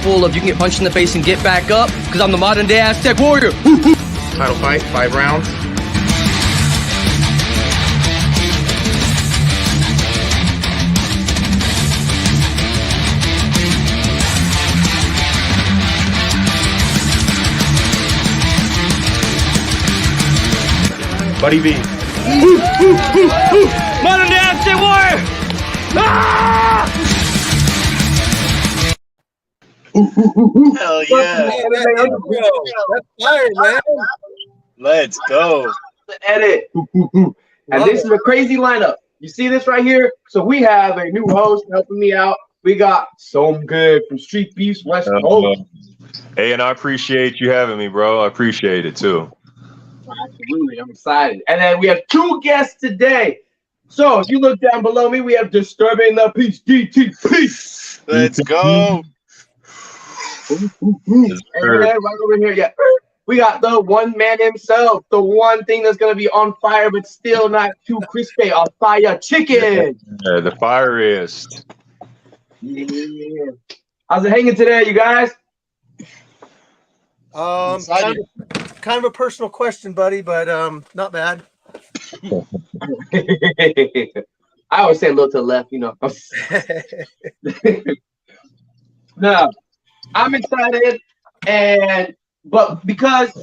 full of you can get punched in the face and get back up, because I'm the modern day Aztec warrior. Title fight, 5 rounds. Buddy B. Modern day Aztec warrior. Ah! Hell yeah. That's fire, man. Let's go. Edit. And this is a crazy lineup. You see this right here? So we have a new host helping me out. We got Some Good from StreetBeefs West Coast. Hey, and I appreciate you having me, bro. I appreciate it too. Absolutely, I'm excited. And then we have 2 guests today. So if you look down below me, we have Disturbing the Peace, DTP. Let's go. And then right over here, yeah, we got the one man himself, the one thing that's gonna be on fire but still not too crispy, a Firechicken. Yeah, the fireist. Yeah. How's it hanging today, you guys? Kind of a personal question, buddy, but not bad. I always say a little to the left, you know. Now, I'm excited, but because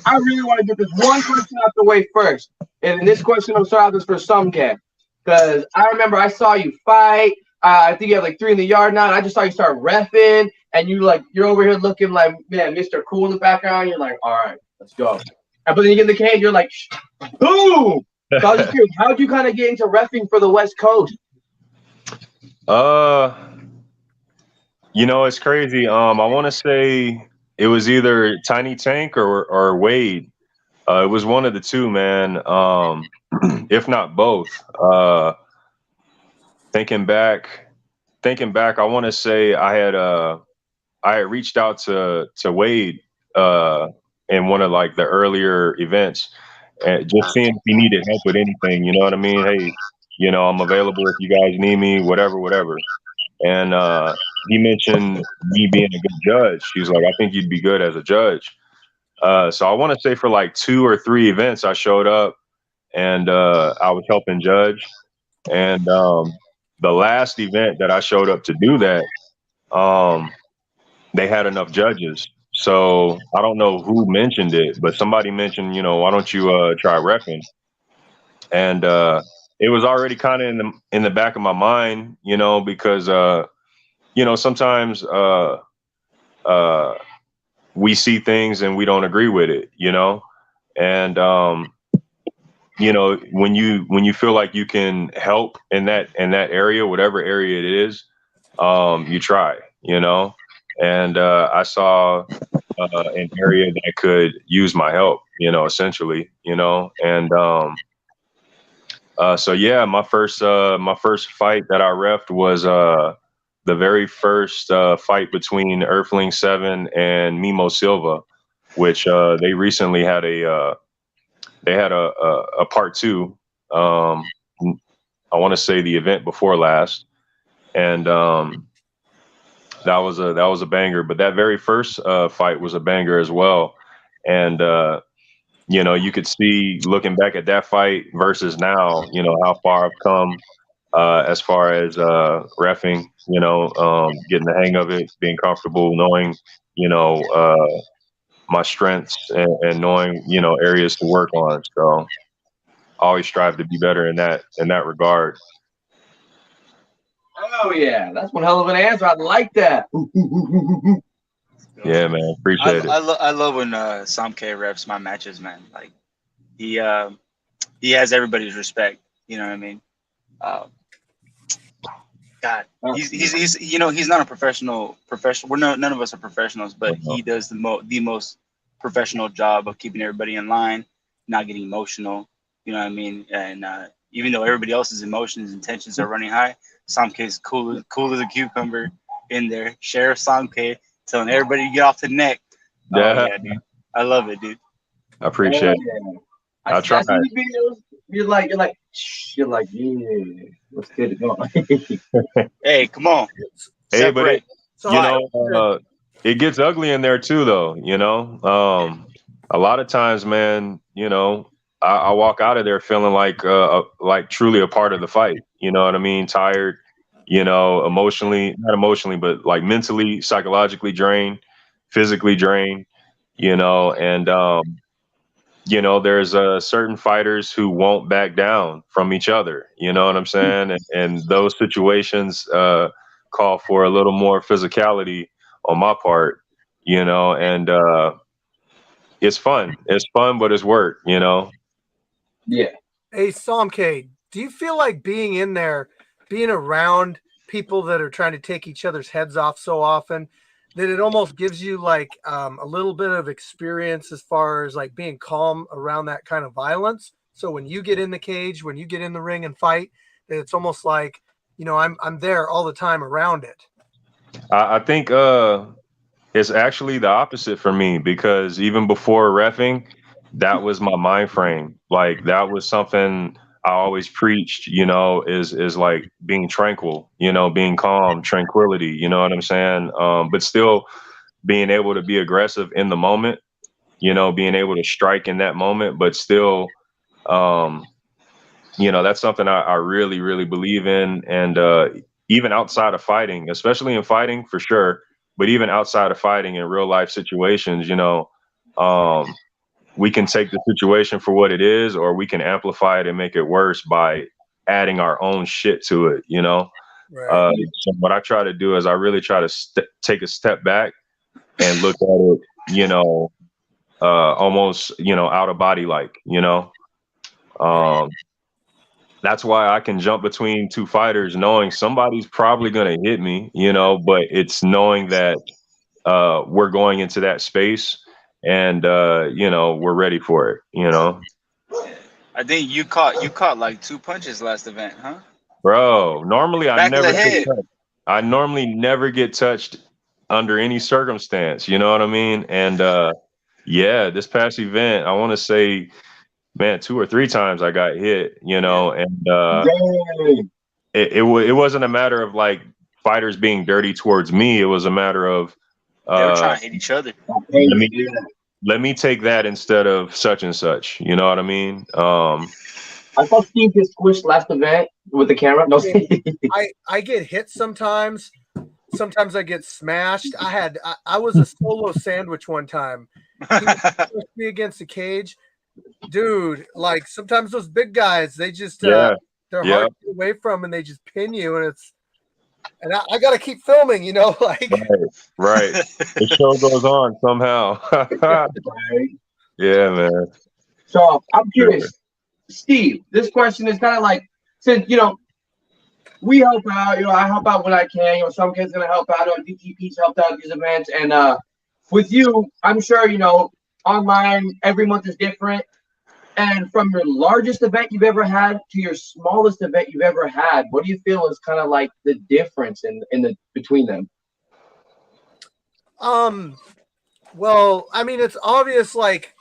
I really want to get this one question out the way first, and this question I'm sorry this for some cat, because I remember I saw you fight. I think you have like 3 in the yard now. And I just saw you start reffing, and you're over here looking like man, Mr. Cool in the background. You're like, all right, let's go. But then you get in the cage, you're like, boom. So I was just curious, how'd you kind of get into reffing for the West Coast? You know, it's crazy. I want to say it was either Tiny Tank or Wade. It was one of the two, man. If not both. Thinking back, I want to say I had reached out to Wade in one of like the earlier events, and just seeing if he needed help with anything. You know what I mean? Hey, you know, I'm available if you guys need me, whatever. And he mentioned me being a good judge. He was like, I think you'd be good as a judge. So I want to say for like 2 or 3 events, I showed up and I was helping judge. And the last event that I showed up to do that, they had enough judges. So I don't know who mentioned it, but somebody mentioned, you know, why don't you try reffing? And it was already kind of in the back of my mind, you know, because you know, sometimes we see things and we don't agree with it, you know, and you know, when you feel like you can help in that area, whatever area it is, you try, you know. And I saw an area that could use my help, you know, essentially, you know. And so yeah, my first fight that I reffed was the very first fight between Earthling 7 and Mimo Silva, which they recently had a part 2. I want to say the event before last, and that was a banger. But that very first fight was a banger as well. And you know, you could see looking back at that fight versus now, you know, how far I've come as far as reffing. You know, getting the hang of it, being comfortable, knowing, you know, my strengths and knowing, you know, areas to work on. So I always strive to be better in that regard. Oh yeah, that's one hell of an answer. I like that. Yeah, man, appreciate it. I love when Sam K refs my matches, man. Like he has everybody's respect. You know what I mean? God, he's you know, he's not a professional. None of us are professionals, but he does the most professional job of keeping everybody in line, not getting emotional. You know what I mean? And even though everybody else's emotions and tensions are running high, Sam K is cool as a cucumber in there. Sheriff Sam K telling everybody to get off the neck. Yeah, oh, yeah, dude. I love it, dude. I appreciate it. I try. You're like, yeah, let's get it going. Hey, come on. Hey, but you know, it gets ugly in there too, though. You know, a lot of times, man, you know, I walk out of there feeling like truly a part of the fight. You know what I mean? Tired, you know, emotionally, not emotionally, but like mentally, psychologically drained, physically drained. You know, and you know, there's certain fighters who won't back down from each other. You know what I'm saying? And those situations call for a little more physicality on my part. You know, and it's fun. It's fun, but it's work. You know. Yeah. Hey, Somk, do you feel like being in there, being around people that are trying to take each other's heads off so often, that it almost gives you like a little bit of experience as far as like being calm around that kind of violence? So when you get in the cage, when you get in the ring and fight, that it's almost like, you know, I'm there all the time around it. I think it's actually the opposite for me because even before reffing, that was my mind frame. Like that was something I always preached, you know, is like being tranquil, you know, being calm, tranquility, you know what I'm saying? But still being able to be aggressive in the moment, you know, being able to strike in that moment, but still you know, that's something I really, really believe in. And even outside of fighting, especially in fighting for sure, but even outside of fighting in real life situations, you know, we can take the situation for what it is, or we can amplify it and make it worse by adding our own shit to it, you know? Right. So what I try to do is I really try to take a step back and look at it, you know, almost, you know, out of body, like, you know, that's why I can jump between two fighters knowing somebody's probably going to hit me, you know, but it's knowing that we're going into that space and, you know, we're ready for it, you know. I think you caught like 2 punches last event, huh? Bro, normally I Back of never the get head. touched. I normally never get touched under any circumstance, you know what I mean? And yeah, this past event, I want to say, man, 2 or 3 times I got hit, you know, and Dang. it wasn't a matter of like fighters being dirty towards me. It was a matter of They were uh, trying to hit each other. let me Yeah. let me take that instead of such and such. You know what I mean? I saw Steve get squished last event with the camera. No, I get hit sometimes. Sometimes I get smashed. I was a solo sandwich one time. He pushed me against the cage. Dude, like sometimes those big guys, they just Yeah, they're yeah, hard to get away from and they just pin you and I gotta keep filming, you know, like right. The show goes on somehow. Yeah, man. so I'm curious, Steve. This question is kind of like, since you know we help out. You know, I help out when I can. You know, some kids gonna help out. Or DTP's helped out at these events, and with you, I'm sure you know online every month is different. And from your largest event you've ever had to your smallest event you've ever had, what do you feel is kind of like the difference in the between them? well, I mean it's obvious like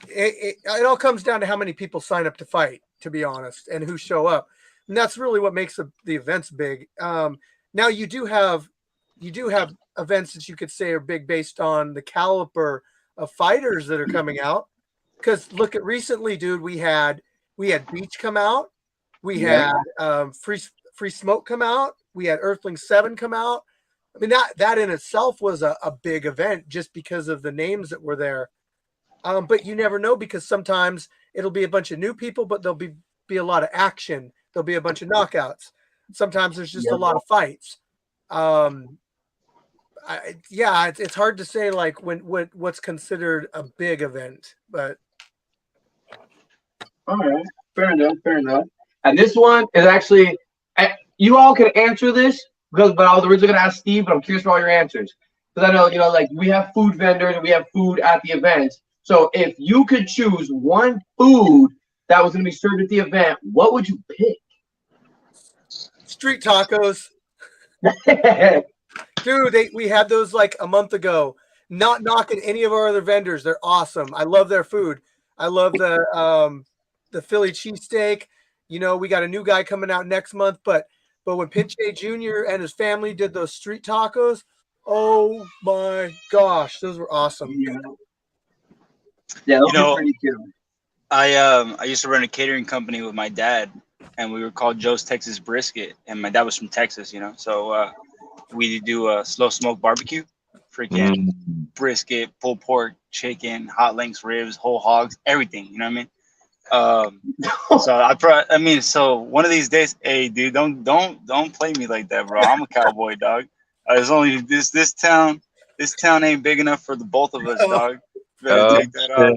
it all comes down to how many people sign up to fight, to be honest, and who show up. And that's really what makes the events big. Now you do have events that you could say are big based on the caliber of fighters that are coming out. Because look at recently, dude, we had Beach come out, we Yeah. had Free Smoke come out, we had Earthling 7 come out. I mean that in itself was a big event just because of the names that were there. But you never know because sometimes it'll be a bunch of new people, but there'll be a lot of action. There'll be a bunch of knockouts. Sometimes there's just a lot of fights. Yeah, it's hard to say like what's considered a big event, but All right, fair enough, fair enough. And this one is actually, you all can answer this because, but I was originally gonna ask Steve, but I'm curious for all your answers because I know you know, like we have food vendors and we have food at the events. So if you could choose one food that was gonna be served at the event, what would you pick? street tacos, dude, we had those like a month ago. Not knocking any of our other vendors, they're awesome. I love their food. I love the Philly cheesesteak. You know, we got a new guy coming out next month, but when Pinche Jr. and his family did those street tacos, Oh my gosh, those were awesome. Yeah, those You know, were pretty cool. I used to run a catering company with my dad, and we were called Joe's Texas Brisket, and my dad was from Texas, you know. So we do a slow smoke barbecue, freaking brisket, pulled pork, chicken, hot links, ribs, whole hogs, everything. You know what I mean? So one of these days, hey, dude, don't play me like that, bro. I'm a cowboy, dog. There's only this town. This town ain't big enough for the both of us, dog. Better take that out.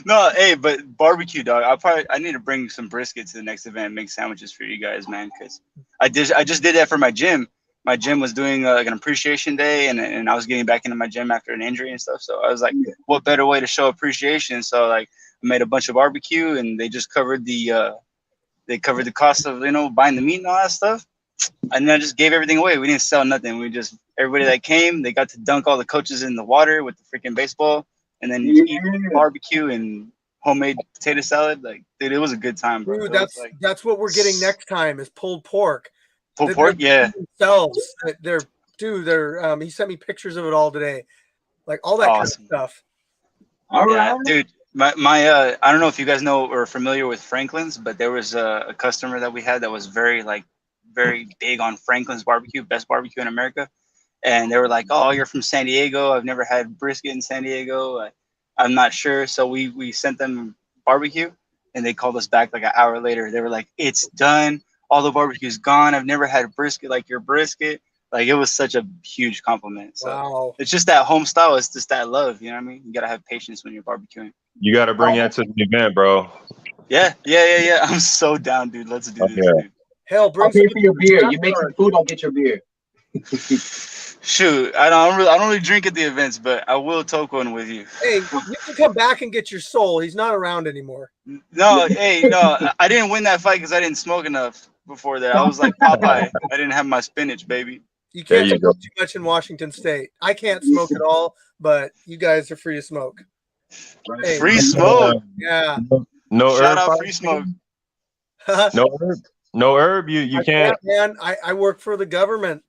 No, hey, but barbecue, dog. I need to bring some brisket to the next event and make sandwiches for you guys, man. Because I just did that for my gym. My gym was doing like an appreciation day, and I was getting back into my gym after an injury and stuff. So I was like, what better way to show appreciation? So like, I made a bunch of barbecue, and they just covered the cost of buying the meat and all that stuff. And then I just gave everything away. We didn't sell nothing. We just everybody that came, they got to dunk all the coaches in the water with the freaking baseball, and then eat barbecue and homemade potato salad. Like, dude, it was a good time, bro. Dude, that's what we're getting next time is pulled pork. Pulled pork, yeah. They're he sent me pictures of it all today, like all that kind of stuff. All right, dude. My I don't know if you guys know or are familiar with Franklin's, but there was a customer that we had that was very big on Franklin's barbecue, best barbecue in America. And they were like, "Oh, you're from San Diego. I've never had brisket in San Diego. I'm not sure." So we sent them barbecue, and they called us back like an hour later. They were like, "It's done. All the barbecue's gone. I've never had brisket like your brisket." Like, it was such a huge compliment. So wow. It's just that home style. It's just that love. You know what I mean? You gotta have patience when you're barbecuing. You got to bring that to the event, bro. Yeah. I'm so down, dude. Let's do this, dude. Hell, I'll pay for your beer. You make some food, I'll get your beer. Shoot, I don't really drink at the events, but I will toke one with you. Hey, you can come back and get your soul. He's not around anymore. No, I didn't win that fight because I didn't smoke enough before that. I was like Popeye. I didn't have my spinach, baby. You can't smoke too much in Washington State. I can't smoke at all, but you guys are free to smoke. Hey, free smoke. Yeah. No Shout herb out free smoke. No herb. You can't. Man, I work for the government.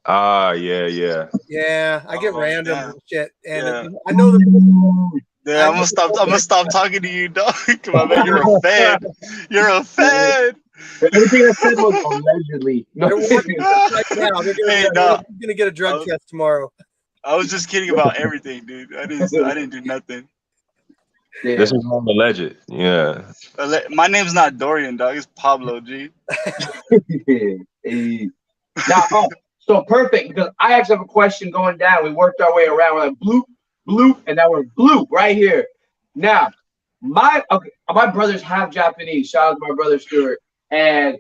Yeah. Yeah, I get random shit, and I know that. Yeah, I'm gonna stop talking to you, dog. Come on, man, you're a fan. You're a fan. Everything I said was allegedly. They're working right now. They're gonna get a drug test tomorrow. I was just kidding about everything, dude. I didn't do nothing. Yeah. This is all alleged. Yeah. My name's not Dorian, dog. It's Pablo G. Now, so perfect, because I actually have a question going down. We worked our way around. We're like bloop, bloop, and now we're bloop right here. Now, my brother's half Japanese. Shout out to my brother Stuart, and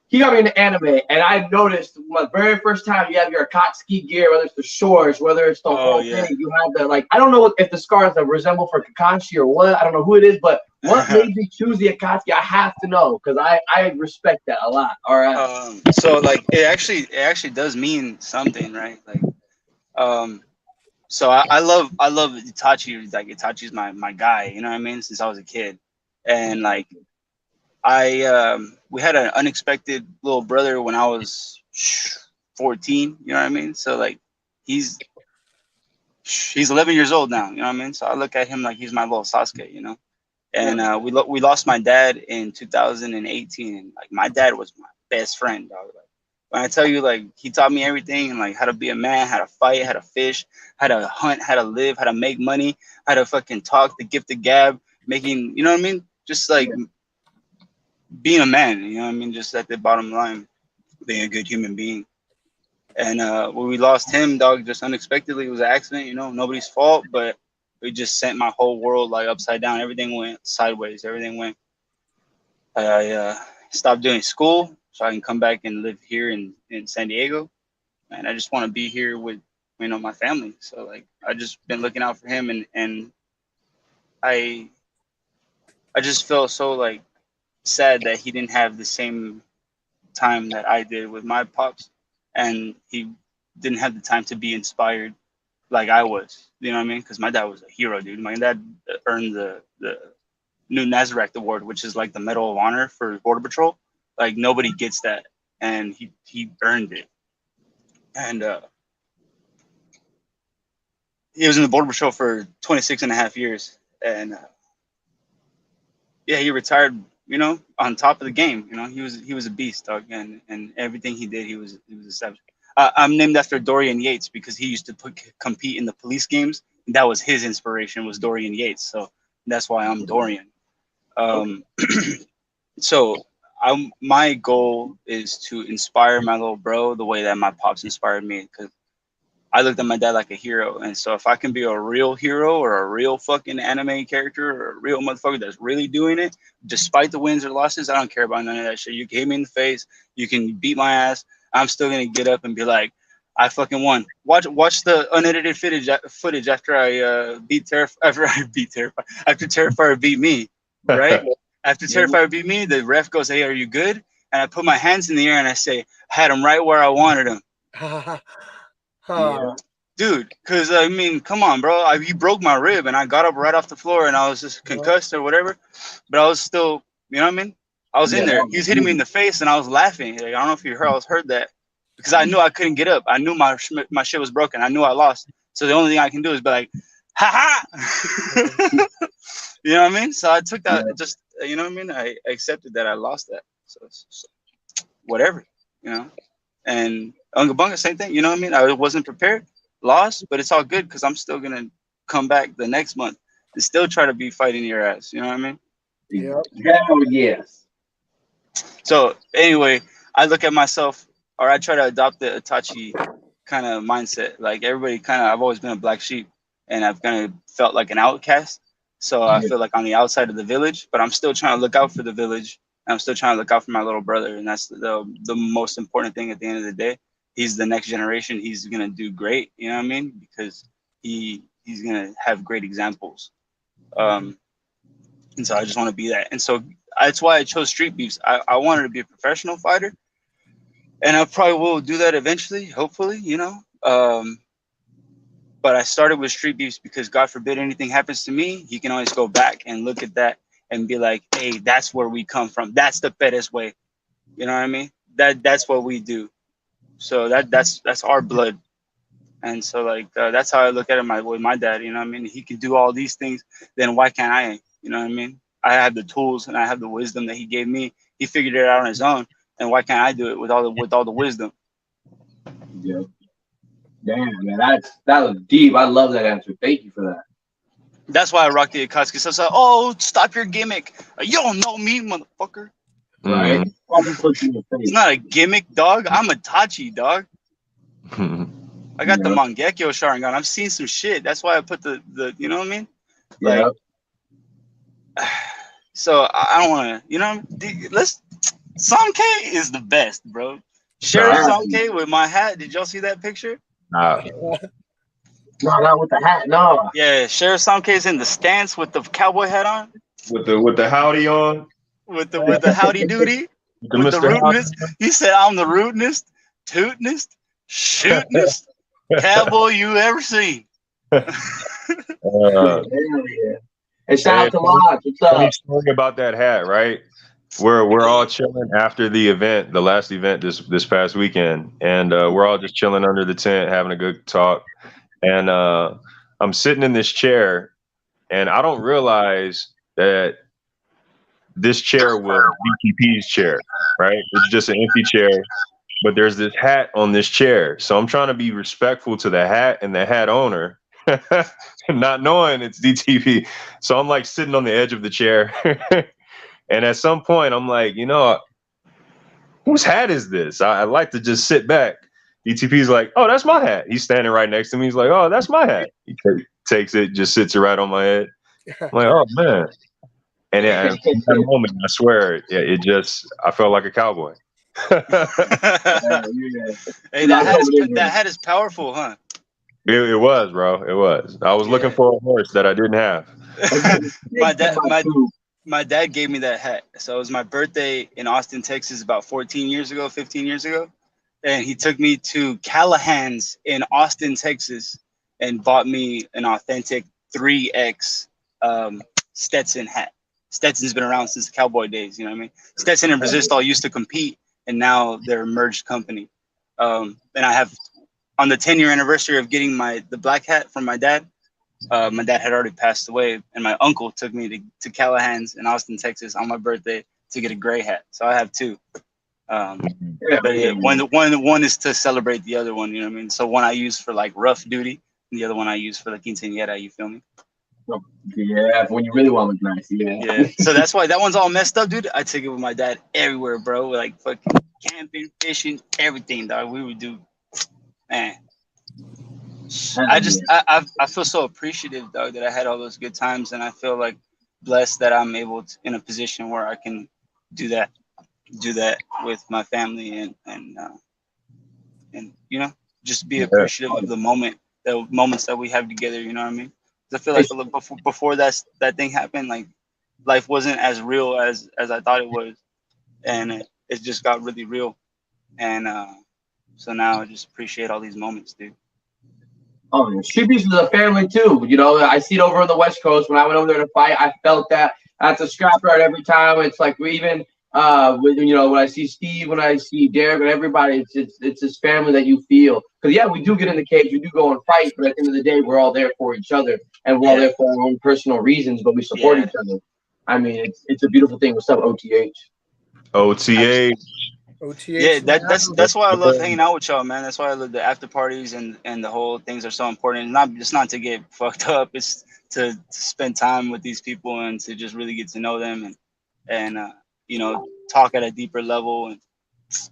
he got me into anime. And I noticed my very first time you have your Akatsuki gear, whether it's the shorts, whether it's the whole thing, you have the I don't know if the scars that resemble for Kakashi or what. I don't know who it is, but what made you choose the Akatsuki? I have to know because I respect that a lot. All right. So it actually does mean something, right? So I love Itachi. Like, Itachi's my guy. You know what I mean? Since I was a kid, and we had an unexpected little brother when I was 14. You know what I mean? So he's 11 years old now. You know what I mean? So I look at him like he's my little Sasuke. You know. And we lost my dad in 2018, and my dad was my best friend, dog. When I tell you, he taught me everything, and how to be a man, how to fight, how to fish, how to hunt, how to live, how to make money, how to fucking talk, the gift of gab, making, you know what I mean? Just being a man, you know what I mean? Just at the bottom line, being a good human being. And when we lost him, dog, just unexpectedly, it was an accident, you know, nobody's fault, but it just sent my whole world upside down. Everything went sideways. Everything went. I stopped doing school so I can come back and live here in San Diego, and I just want to be here with my family. So I just been looking out for him, and I just felt so sad that he didn't have the same time that I did with my pops, and he didn't have the time to be inspired like I was, you know what I mean? Because my dad was a hero, dude. My dad earned the New Nazareth Award, which is the Medal of Honor for Border Patrol. Nobody gets that, and he earned it. and he was in the Border Patrol for 26 and a half years, and yeah, he retired, you know, on top of the game. You know, he was a beast, dog, and everything he did, he was a savage. I'm named after Dorian Yates because he used to compete in the police games. And that was his inspiration, was Dorian Yates. So that's why I'm Dorian. So my goal is to inspire my little bro the way that my pops inspired me, because I looked at my dad like a hero. And so if I can be a real hero or a real fucking anime character or a real motherfucker that's really doing it, despite the wins or losses, I don't care about none of that shit. You can hit me in the face, you can beat my ass, I'm still gonna get up and be like, I fucking won. Watch the unedited footage after I beat after Terrifier beat me, right? After Terrifier beat me, the ref goes, "Hey, are you good?" And I put my hands in the air and I say, "Had him right where I wanted him." Dude, because I mean, come on, bro. He broke my rib and I got up right off the floor and I was just concussed or whatever, but I was still, you know what I mean? I was in there. He was hitting me in the face and I was laughing. Like, I don't know if you heard that, because I knew I couldn't get up. I knew my shit was broken. I knew I lost. So the only thing I can do is be like, ha ha. You know what I mean? So I took that, just, you know what I mean? I accepted that I lost that. So whatever, you know? And Unga Bunga, same thing, you know what I mean? I wasn't prepared, lost, but it's all good because I'm still going to come back the next month and still try to be fighting your ass. You know what I mean? Yeah. Hell yes. So anyway, I look at myself, or I try to adopt the Itachi kind of mindset. Like everybody I've always been a black sheep and I've kind of felt like an outcast. So I feel like on the outside of the village, but I'm still trying to look out for the village. And I'm still trying to look out for my little brother. And that's the most important thing at the end of the day. He's the next generation. He's going to do great. You know what I mean? Because he's going to have great examples. And so I just want to be that. And so that's why I chose Street Beefs. I wanted to be a professional fighter. And I probably will do that eventually, hopefully, you know. But I started with Street Beefs because God forbid anything happens to me, he can always go back and look at that and be like, hey, that's where we come from. That's the Perez way. You know what I mean? That's what we do. So that's our blood. And so like that's how I look at it with my dad. You know what I mean? He can do all these things. Then why can't I? You know what I mean? I have the tools and I have the wisdom that he gave me. He figured it out on his own. And why can't I do it with all the wisdom? Yeah. Damn, man, that was deep. I love that answer. Thank you for that. That's why I rock the Akatsuki. So it's like, oh, stop your gimmick. You don't know me, motherfucker. Right? It's not a gimmick, dog. I'm a Tachi, dog. I got the Mangekyo Sharingan. I've seen some shit. That's why I put the you know what I mean? Like, so I don't want to, you know, Samke is the best, bro. Sheriff Samke with my hat. Did y'all see that picture? Nah. No, not with the hat. No. Yeah, Sheriff Samke is in the stance with the cowboy hat on. With the howdy on. With the howdy doody. With the rootinest. He said, I'm the rootinest, tootinest, shootinest cowboy you ever seen. And shout out to Lodge. What's up? Funny story about that hat, right? We're all chilling after the event, the last event this past weekend, and we're all just chilling under the tent, having a good talk. And I'm sitting in this chair, and I don't realize that this chair was DTP's chair, right? It's just an empty chair, but there's this hat on this chair. So I'm trying to be respectful to the hat and the hat owner, not knowing it's DTP. So I'm like sitting on the edge of the chair. And at some point, I'm like, you know, whose hat is this? I like to just sit back. DTP's like, oh, that's my hat. He's standing right next to me. He's like, oh, that's my hat. He takes it, just sits it right on my head. I'm like, oh, man. And at that moment, I swear, I felt like a cowboy. Hey, that hat is powerful, huh? It was, bro. It was. I was looking for a horse that I didn't have. My dad gave me that hat. So it was my birthday in Austin, Texas, about 15 years ago. And he took me to Callahan's in Austin, Texas, and bought me an authentic 3X Stetson hat. Stetson's been around since the cowboy days, you know what I mean? Stetson and Resistol used to compete, and now they're a merged company. And I have on the 10-year anniversary of getting the black hat from my dad had already passed away, and my uncle took me to Callahan's in Austin, Texas on my birthday to get a gray hat. So I have two. But yeah, one is to celebrate the other one, you know what I mean? So one I use for like rough duty, and the other one I use for the quinceañera, you feel me? Yeah, when you really want to look nice, yeah. So that's why that one's all messed up, dude. I take it with my dad everywhere, bro. Like fucking camping, fishing, everything, dog. We would do, man. I feel so appreciative, dog, that I had all those good times, and I feel like blessed that I'm able to, in a position where I can do that with my family and you know, just be appreciative of the moments that we have together. You know what I mean? I feel like before that thing happened, like life wasn't as real as I thought it was, and it just got really real, and so now I just appreciate all these moments, dude. Oh, StreetBeefs is a family too. You know, I see it over on the West Coast. When I went over there to fight, I felt that at the scrapyard every time. It's like we even you know, when I see Steve, when I see Derek, and everybody, it's this family that you feel. Because yeah, we do get in the cage, we do go and fight, but at the end of the day, we're all there for each other, and we're all there for our own personal reasons, but we support each other. I mean, it's a beautiful thing. What's up, OTH? OTH. Yeah, that's why I love hanging out with y'all, man. That's why I love the after parties and the whole things are so important. It's not to get fucked up. It's to spend time with these people and to just really get to know them and you know, talk at a deeper level and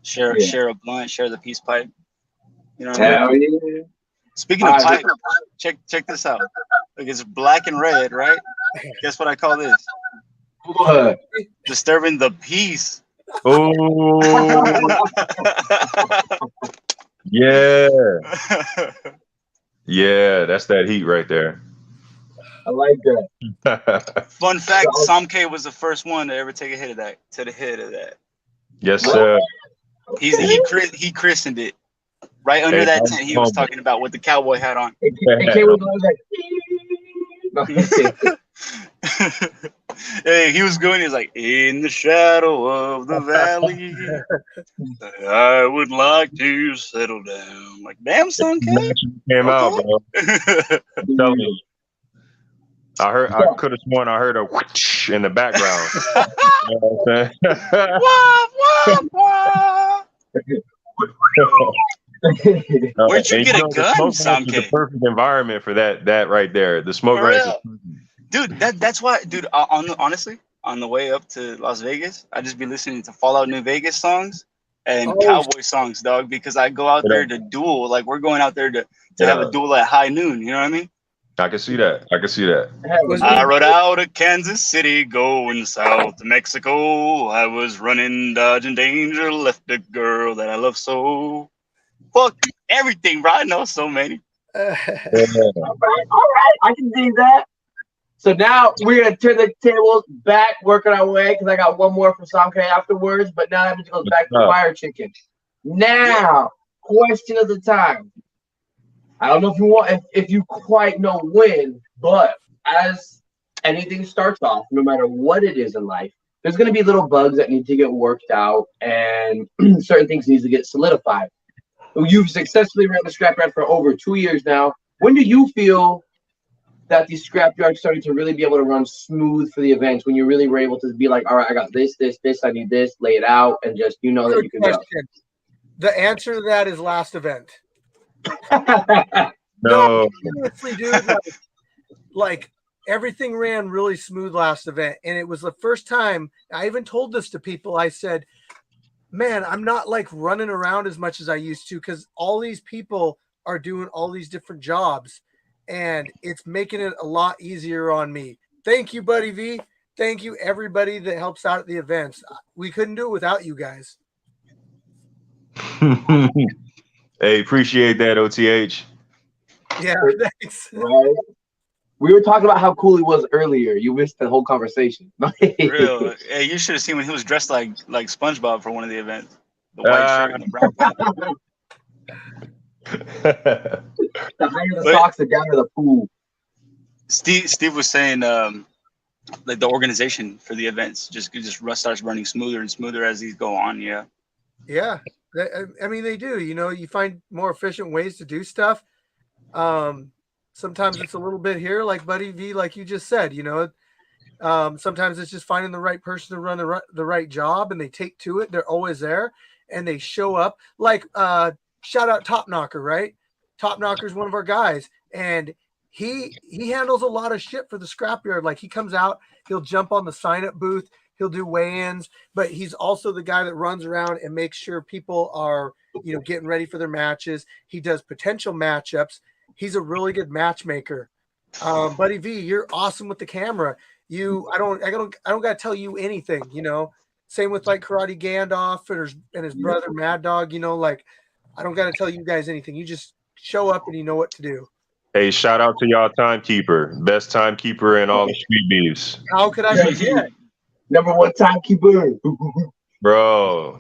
share a blunt, share the peace pipe. You know what I mean? Yeah. Speaking of pipe, check this out. Like, it's black and red, right? Guess what I call this? What? Disturbing the peace. Oh. Yeah. Yeah, that's that heat right there. I like that. Fun fact: Samke was the first one to ever take a hit of that. To the head of that. Yes, sir. He christened it right under that tent. He was talking about with the cowboy hat on. It came with like. Hey, he was going. He was like, "In the shadow of the valley, I would like to settle down." Like, damn, Samke came out, bro. I'm telling you. I could have sworn I heard a whoosh in the background. You know what I'm saying? Where'd you get a gun, Samke? The perfect environment for that right there. The smoke range. Dude, that's why, dude. Honestly, on the way up to Las Vegas, I just be listening to Fallout New Vegas songs and cowboy songs, dog. Because I go out there to duel. Like, we're going out there to have a duel at high noon. You know what I mean? I can see that. I rode out of Kansas City, going south to Mexico. I was running, dodging danger, left a girl that I love so. Fuck everything, bro. I know so many. All right. I can do that. So now we're gonna turn the tables back, working our way, because I got one more for Samke afterwards. But now that goes back to Firechicken. Now, question of the time. I don't know if you quite know when, but as anything starts off, no matter what it is in life, there's going to be little bugs that need to get worked out, and certain things need to get solidified. You've successfully ran the scrapyard for over 2 years now. When do you feel that the scrapyard started to really be able to run smooth for the events? When you really were able to be like, all right, I got this, I need this, lay it out, and just that you can go. The answer to that is last event. No, seriously, dude. Like everything ran really smooth last event, and it was the first time. I even told this to people. I said, "Man, I'm not like running around as much as I used to because all these people are doing all these different jobs, and it's making it a lot easier on me." Thank you, Buddy V. Thank you, everybody that helps out at the events. We couldn't do it without you guys. Hey, appreciate that, OTH. Yeah, thanks. Right. We were talking about how cool he was earlier. You missed the whole conversation. Real. Hey, you should have seen when he was dressed like SpongeBob for one of the events. The white shirt and the brown pants. The higher the socks, the downer the pool. Steve was saying like the organization for the events just starts running smoother and smoother as these go on. Yeah. I mean, they do. You know, you find more efficient ways to do stuff. Sometimes it's a little bit here, like Buddy V, like you just said. You know, sometimes it's just finding the right person to run the right job, and they take to it. They're always there, and they show up. Like shout out Top Knocker, right? Top Knocker's one of our guys, and he handles a lot of shit for the scrapyard. Like he comes out, he'll jump on the sign-up booth, he'll do weigh-ins, but he's also the guy that runs around and makes sure people are, you know, getting ready for their matches. He does potential matchups. He's a really good matchmaker. Buddy V, you're awesome with the camera. I don't gotta tell you anything, you know. Same with like Karate Gandalf and his brother Mad Dog, you know, like I don't gotta tell you guys anything. You just show up and you know what to do. Hey, shout out to y'all timekeeper. Best timekeeper in all the Street Beefs. How could I forget? Number one timekeeper. Bro,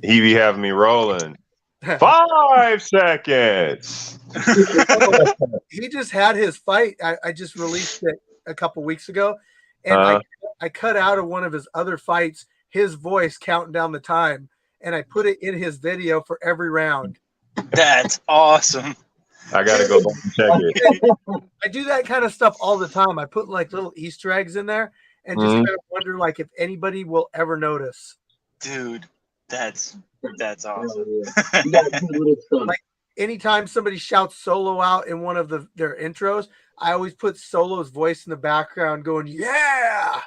he be having me rolling. 5 seconds. He just had his fight. I just released it a couple weeks ago, and I cut out of one of his other fights his voice counting down the time, and I put it in his video for every round. That's awesome. I gotta go back and check it. I do that kind of stuff all the time. I put like little Easter eggs in there and just kind of wonder like if anybody will ever notice. Dude, that's awesome. Like anytime somebody shouts Solo out in one of their intros, I always put Solo's voice in the background going, yeah.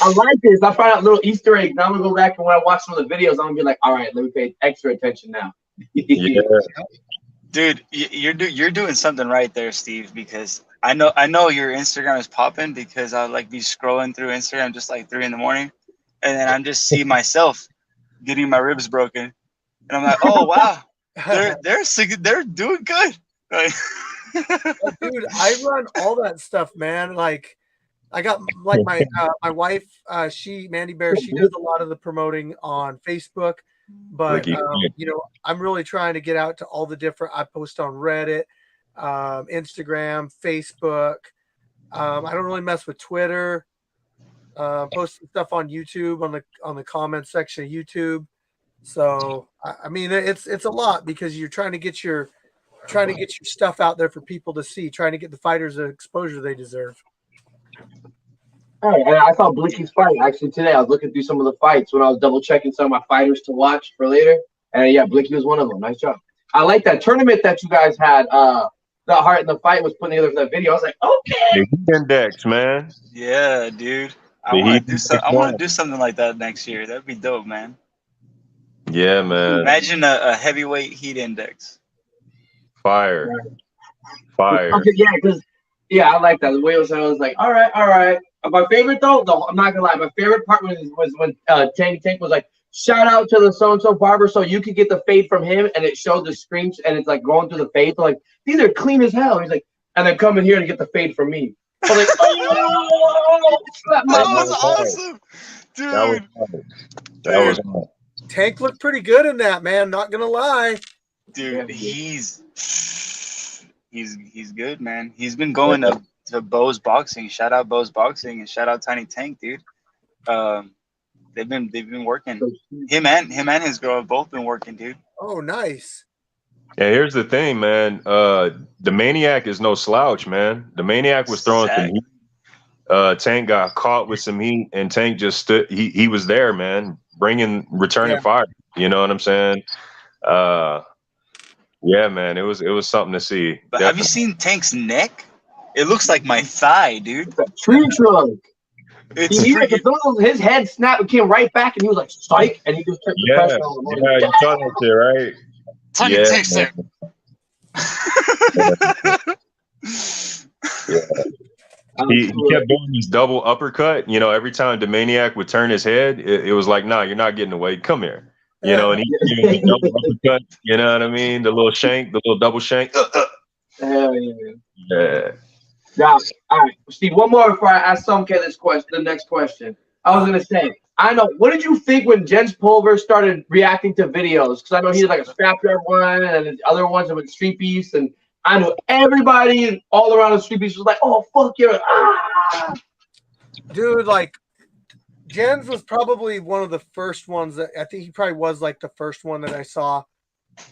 I like this. I find out little Easter eggs. Now I'm gonna go back and when I watch some of the videos, I'm gonna be like, all right, let me pay extra attention now. Yeah. Dude, you're doing something right there, Steve, because I know your Instagram is popping because I'll like be scrolling through Instagram just like 3 in the morning, and then I'm just see myself getting my ribs broken, and I'm like, oh wow, they're doing good. Like, dude, I run all that stuff, man. Like I got like my wife, Mandy Bear, she does a lot of the promoting on Facebook, but you know, I'm really trying to get out to all the different. I post on Reddit, Instagram, Facebook. I don't really mess with Twitter. Posting stuff on YouTube on the comment section of YouTube. So I mean, it's a lot because you're trying to get your stuff out there for people to see, trying to get the fighters the exposure they deserve. Hey, and I saw Blicky's fight actually today. I was looking through some of the fights when I was double checking some of my fighters to watch for later. And yeah, Blicky was one of them. Nice job. I like that tournament that you guys had. The Heart in the Fight was putting together for that video. I was like, okay. The index, man. yeah, dude. I want to do something like that next year. That'd be dope, man. Yeah, man. Imagine a heavyweight heat index. Fire. Okay, yeah, because I like that. The way it was, I was like, all right. My favorite though, I'm not gonna lie. My favorite part was when Tank was like, shout out to the so-and-so barber so you could get the fade from him, and it showed the screens and it's like going through the fade. So like, these are clean as hell. He's like, and then come in here to get the fade from me. I was like, oh, that was awesome, dude. That was awesome. Tank looked pretty good in that, man. Not gonna lie, dude. He's good, man. He's been going to Bo's Boxing. Shout out Bo's Boxing and shout out Tiny Tank, dude. They've been working. Him and his girl have both been working, dude. Oh, nice. Yeah, here's the thing, man. The Maniac is no slouch, man. The Maniac was throwing some heat. Tank got caught with some heat, and Tank just stood. He was there, man, returning fire. You know what I'm saying? Yeah, man. It was something to see. But definitely. Have you seen Tank's neck? It looks like my thigh, dude. It's a tree trunk. His head snapped and came right back, and he was like, "Psych!" And he just took the pressure on the yeah, you saw that shit, right? Tiny Tank's there. He kept doing this double uppercut. You know, every time the Maniac would turn his head, it was like, "Nah, you're not getting away. Come here." You know, and he doing the double uppercut. You know what I mean? The little shank, the little double shank. Hell yeah. Yeah. Now, all right, Steve. One more before I ask Sumke the next question. I was gonna say, I know. What did you think when Jens Pulver started reacting to videos? Because I know he did like a Scrapyard one, and then other ones with Street Beefs, and I know everybody all around the Street Beefs was like, "Oh fuck yeah!" Dude, like Jens was probably one of the first ones that I think he probably was like the first one that I saw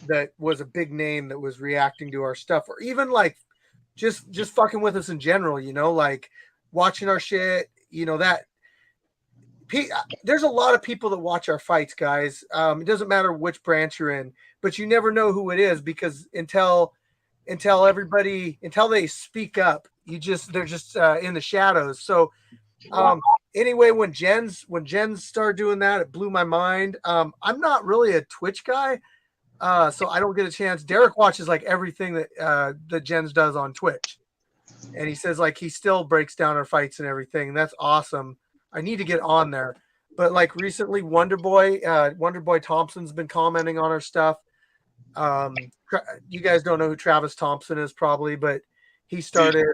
that was a big name that was reacting to our stuff, or even like just fucking with us in general, you know, like watching our shit, you know, that there's a lot of people that watch our fights, guys. It doesn't matter which branch you're in, but you never know who it is because until they speak up, they're just in the shadows. So anyway, when Jens started doing that, it blew my mind. I'm not really a Twitch guy, so I don't get a chance. Derek watches like everything that Jens does on Twitch, and he says like he still breaks down our fights and everything. That's awesome. I need to get on there. But like recently, Wonder Boy Thompson's been commenting on our stuff. You guys don't know who Travis Thompson is probably, but he started.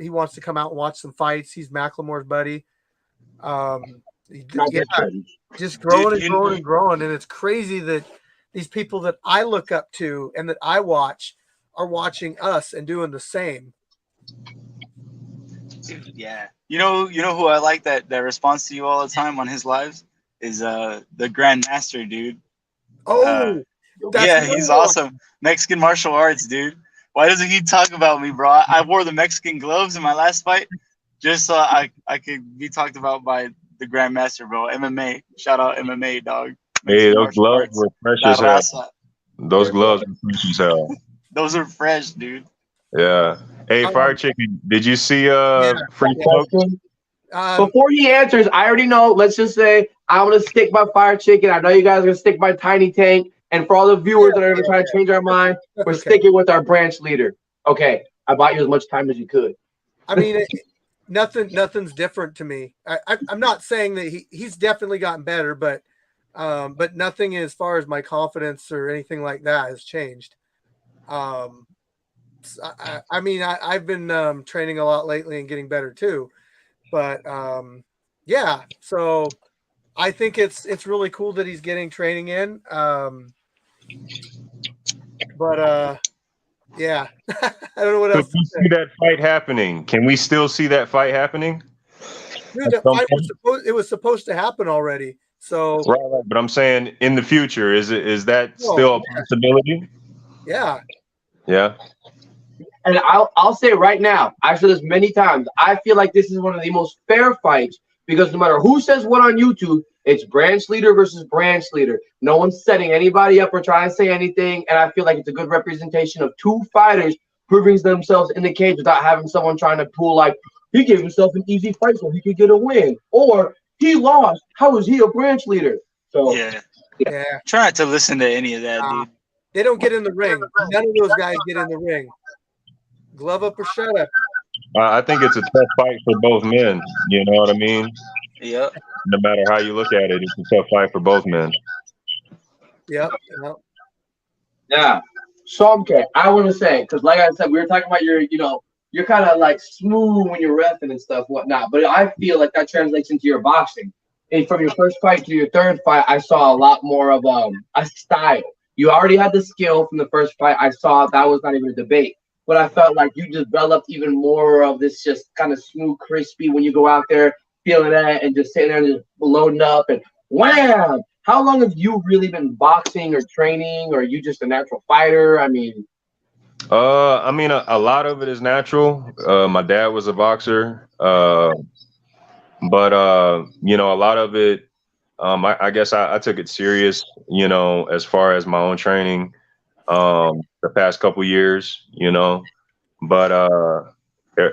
He wants to come out and watch some fights. He's Macklemore's buddy. Just growing and growing, and it's crazy that these people that I look up to and that I watch are watching us and doing the same. Yeah, you know who I like that responds to you all the time on his lives is the Grandmaster, dude. Oh, yeah, he's awesome. Mexican martial arts, dude. Why doesn't he talk about me, bro? I wore the Mexican gloves in my last fight just so I could be talked about by the Grandmaster, bro. MMA, shout out MMA, dog. Hey, those gloves were fresh as hell. Those gloves were fresh as hell. Those are fresh, dude. Yeah. Hey, Firechicken, did you see Free Smoke? Before he answers, I already know. Let's just say I'm gonna stick by Firechicken. I know you guys are gonna stick by Tiny Tank. And for all the viewers that are gonna try to change our mind, we're sticking with our branch leader. Okay, I bought you as much time as you could. I mean, nothing's different to me. I'm not saying that he's definitely gotten better, but nothing as far as my confidence or anything like that has changed. I mean, I've been training a lot lately and getting better too, but yeah. So I think it's really cool that he's getting training in. But yeah, I don't know what else. Can you see that fight happening? Can we still see that fight happening? Dude, the fight was supposed to happen already. So right, but I'm saying in the future, is that still a possibility? Yeah. Yeah. And I'll say right now, I've said this many times, I feel like this is one of the most fair fights because no matter who says what on YouTube, it's branch leader versus branch leader. No one's setting anybody up or trying to say anything. And I feel like it's a good representation of two fighters proving themselves in the cage without having someone trying to pull like, he gave himself an easy fight so he could get a win. Or he lost. How is he a branch leader? So yeah. Try not to listen to any of that, dude. They don't get in the ring. None of those guys get in the ring. Glove up or shut up. I think it's a tough fight for both men. You know what I mean? Yep. No matter how you look at it, it's a tough fight for both men. Yep. Yeah. Somke, I want to say, because like I said, we were talking about you're kind of like smooth when you're reffing and stuff, whatnot. But I feel like that translates into your boxing. And from your first fight to your third fight, I saw a lot more of a style. You already had the skill from the first fight. I saw that was not even a debate. But I felt like you developed even more of this just kind of smooth, crispy when you go out there feeling that and just sitting there and just loading up and wham. How long have you really been boxing or training, or are you just a natural fighter? I mean, a lot of it is natural. My dad was a boxer, but a lot of it, I guess I took it serious, as far as my own training. The past couple years, but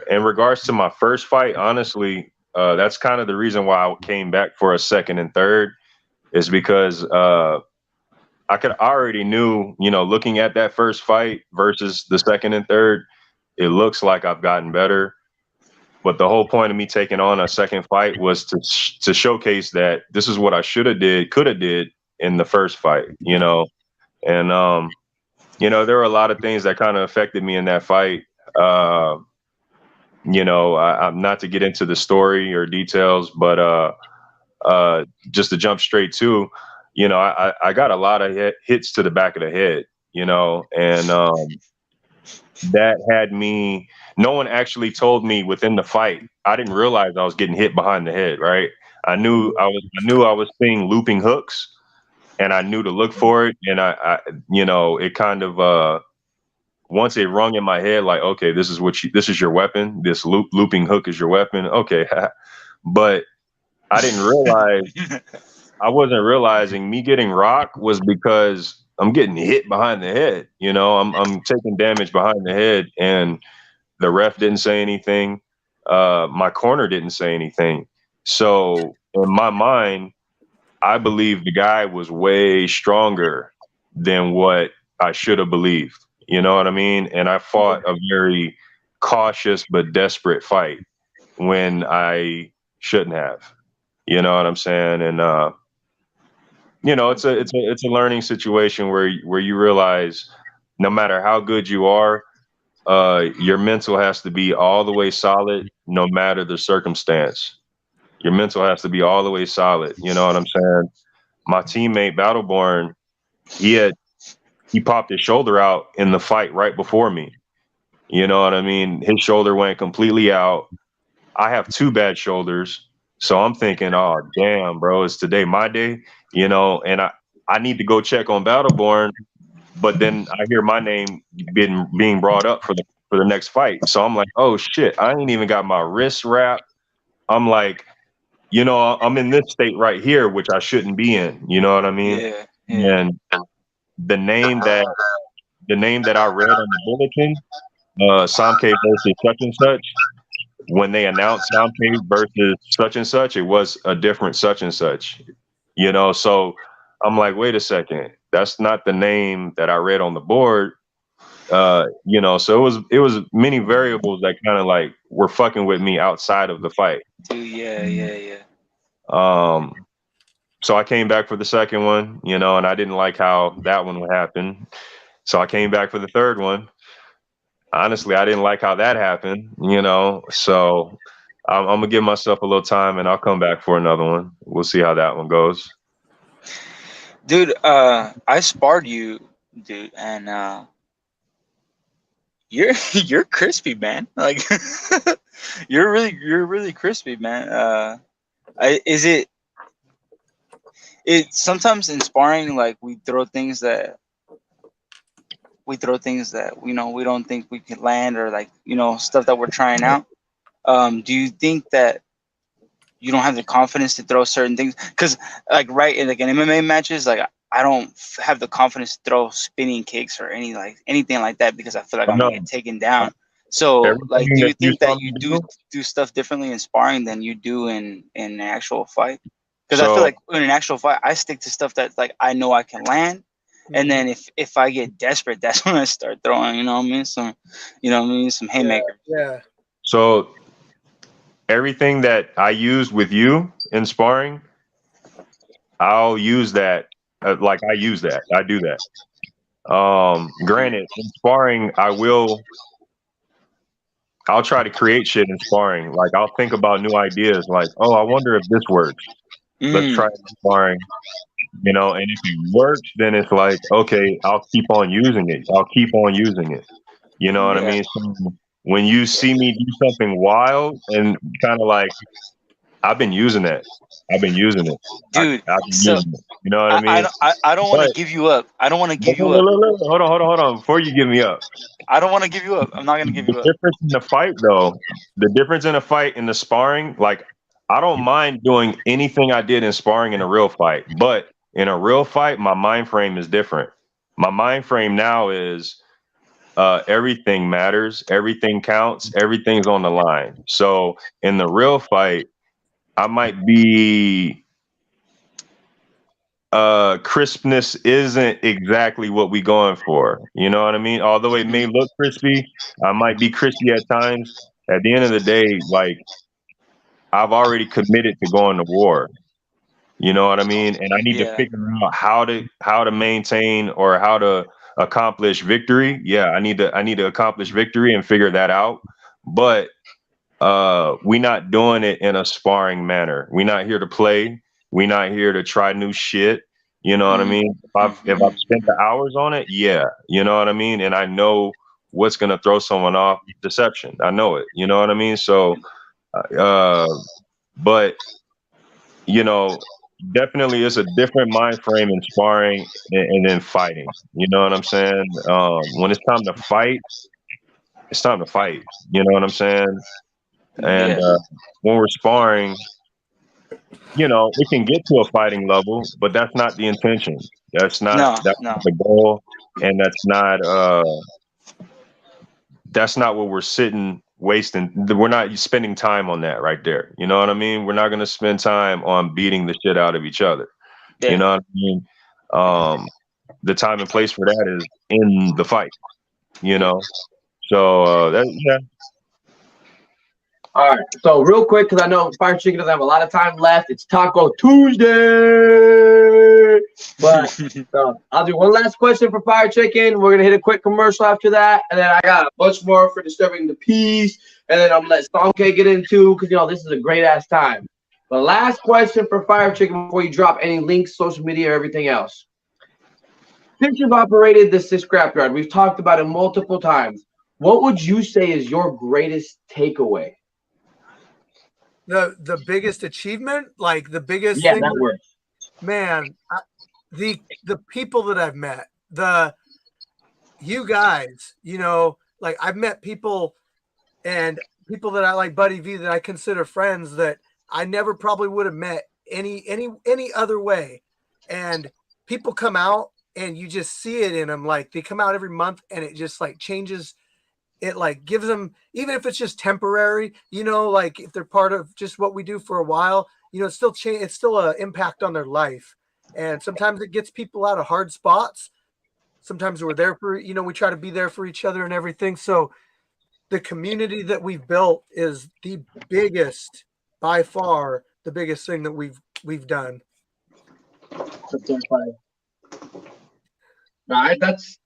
in regards to my first fight, honestly, that's kind of the reason why I came back for a second and third, is because I already knew, looking at that first fight versus the second and third, it looks like I've gotten better. But the whole point of me taking on a second fight was to showcase that this is what I could have did in the first fight, and there were a lot of things that kind of affected me in that fight. I'm not to get into the story or details, but just to jump straight to, I got a lot of hits to the back of the head, and that had me. No one actually told me within the fight. I didn't realize I was getting hit behind the head, right? I knew I was seeing looping hooks, and I knew to look for it. And I you know, it kind of once it rung in my head, like, okay, this is your weapon. This looping hook is your weapon. Okay, but I didn't realize. I wasn't realizing me getting rocked was because I'm getting hit behind the head. You know, I'm taking damage behind the head, and the ref didn't say anything. My corner didn't say anything. So in my mind, I believe the guy was way stronger than what I should have believed. You know what I mean? And I fought a very cautious but desperate fight when I shouldn't have. You know what I'm saying? And you know, it's a learning situation where you realize no matter how good you are, your mental has to be all the way solid, no matter the circumstance. Your mental has to be all the way solid. You know what I'm saying? My teammate Battleborn, he popped his shoulder out in the fight right before me. You know what I mean? His shoulder went completely out. I have two bad shoulders. So I'm thinking, oh damn, bro, is today my day? You know, and I need to go check on Battleborn, but then I hear my name being brought up for the next fight. So I'm like, oh shit, I ain't even got my wrist wrapped. I'm like, you know, I'm in this state right here, which I shouldn't be in. You know what I mean? Yeah. Yeah. And the name that I read on the bulletin, Samke versus such and such. When they announced Samke versus such and such, it was a different such and such. You know, so I'm like, wait a second, that's not the name that I read on the board. You know, so it was many variables that kind of like were fucking with me outside of the fight. Dude, yeah. So I came back for the second one, you know, and I didn't like how that one would happen. So I came back for the third one. Honestly, I didn't like how that happened, you know. So I'm gonna give myself a little time, and I'll come back for another one. We'll see how that one goes. Dude, I sparred you, dude, and you're crispy, man. Like you're really crispy, man. It sometimes in sparring, like we throw things that you know we don't think we can land, or like, you know, stuff that we're trying out. Do you think that you don't have the confidence to throw certain things? Because like right in MMA matches, like I don't have the confidence to throw spinning kicks or anything like that, because I feel like I'm gonna get taken down. So like, do you think that you do stuff differently in sparring than you do in an actual fight? Because I feel like in an actual fight, I stick to stuff that like I know I can land. And then if I get desperate, that's when I start throwing, you know what I mean? Some haymakers. Yeah. So everything that I use with you in sparring, I'll use that. I use that. I do that. Granted, in sparring, I'll try to create shit in sparring. Like I'll think about new ideas. Like, oh, I wonder if this works. Let's try it in sparring. You know, and if it works, then it's like, okay, I'll keep on using it. You know what I mean? So when you see me do something wild and kind of like, I've been using it. Dude. Using it. You know what I mean? I don't want to give you up. I don't want to give you up. Hold on. Before you give me up. I don't want to give you up. I'm not going to give you up. The difference in the fight, though, in the sparring, like, I don't mind doing anything I did in sparring in a real fight, but in a real fight, my mind frame is different. My mind frame now is everything matters, everything counts, everything's on the line. So in the real fight, I might be crispness isn't exactly what we going for. You know what I mean? Although it may look crispy, I might be crispy at times. At the end of the day, like, I've already committed to going to war. You know what I mean? And I need to figure out how to maintain or how to accomplish victory. Yeah, I need to accomplish victory and figure that out. But we're not doing it in a sparring manner. We're not here to play. We're not here to try new shit. You know what I mean? If I've spent the hours on it, yeah. You know what I mean? And I know what's gonna throw someone off. Deception. I know it. You know what I mean? So but you know, definitely it's a different mind frame in sparring and then fighting. You know what I'm saying? When it's time to fight, it's time to fight. You know what I'm saying? And Yeah. when we're sparring, you know, it can get to a fighting level, but that's not the intention. That's not No, that's no. not the goal, and that's not what we're sitting wasting. We're not spending time on that right there. You know what I mean? We're not going to spend time on beating the shit out of each other. You Yeah. know what I mean? The time and place for that is in the fight. You know, so yeah. All right. So real quick, because I know Fire Chicken doesn't have a lot of time left. It's Taco Tuesday. But I'll do one last question for Fire Chicken. We're gonna hit a quick commercial after that, and then I got a bunch more for disturbing the peace, and then I'm gonna let Stonke get into because this is a great ass time. The last question for Fire Chicken before you drop any links, social media, or everything else. Since you've operated this scrapyard, we've talked about it multiple times. What would you say is your greatest takeaway? The biggest achievement, like the biggest Yeah, thing, that works. man. The people that I've met, you guys, like I've met people and people that I like, Buddy V, that I consider friends that I never probably would have met any other way. And people come out and you just see it in them. Like they come out every month and it just like changes. It like gives them, even if it's just temporary, like if they're part of just what we do for a while, it's still it's still an impact on their life. And sometimes it gets people out of hard spots. Sometimes we're there for, we try to be there for each other and everything. So the community that we've built is the biggest, by far, the biggest thing that we've done. Right, that's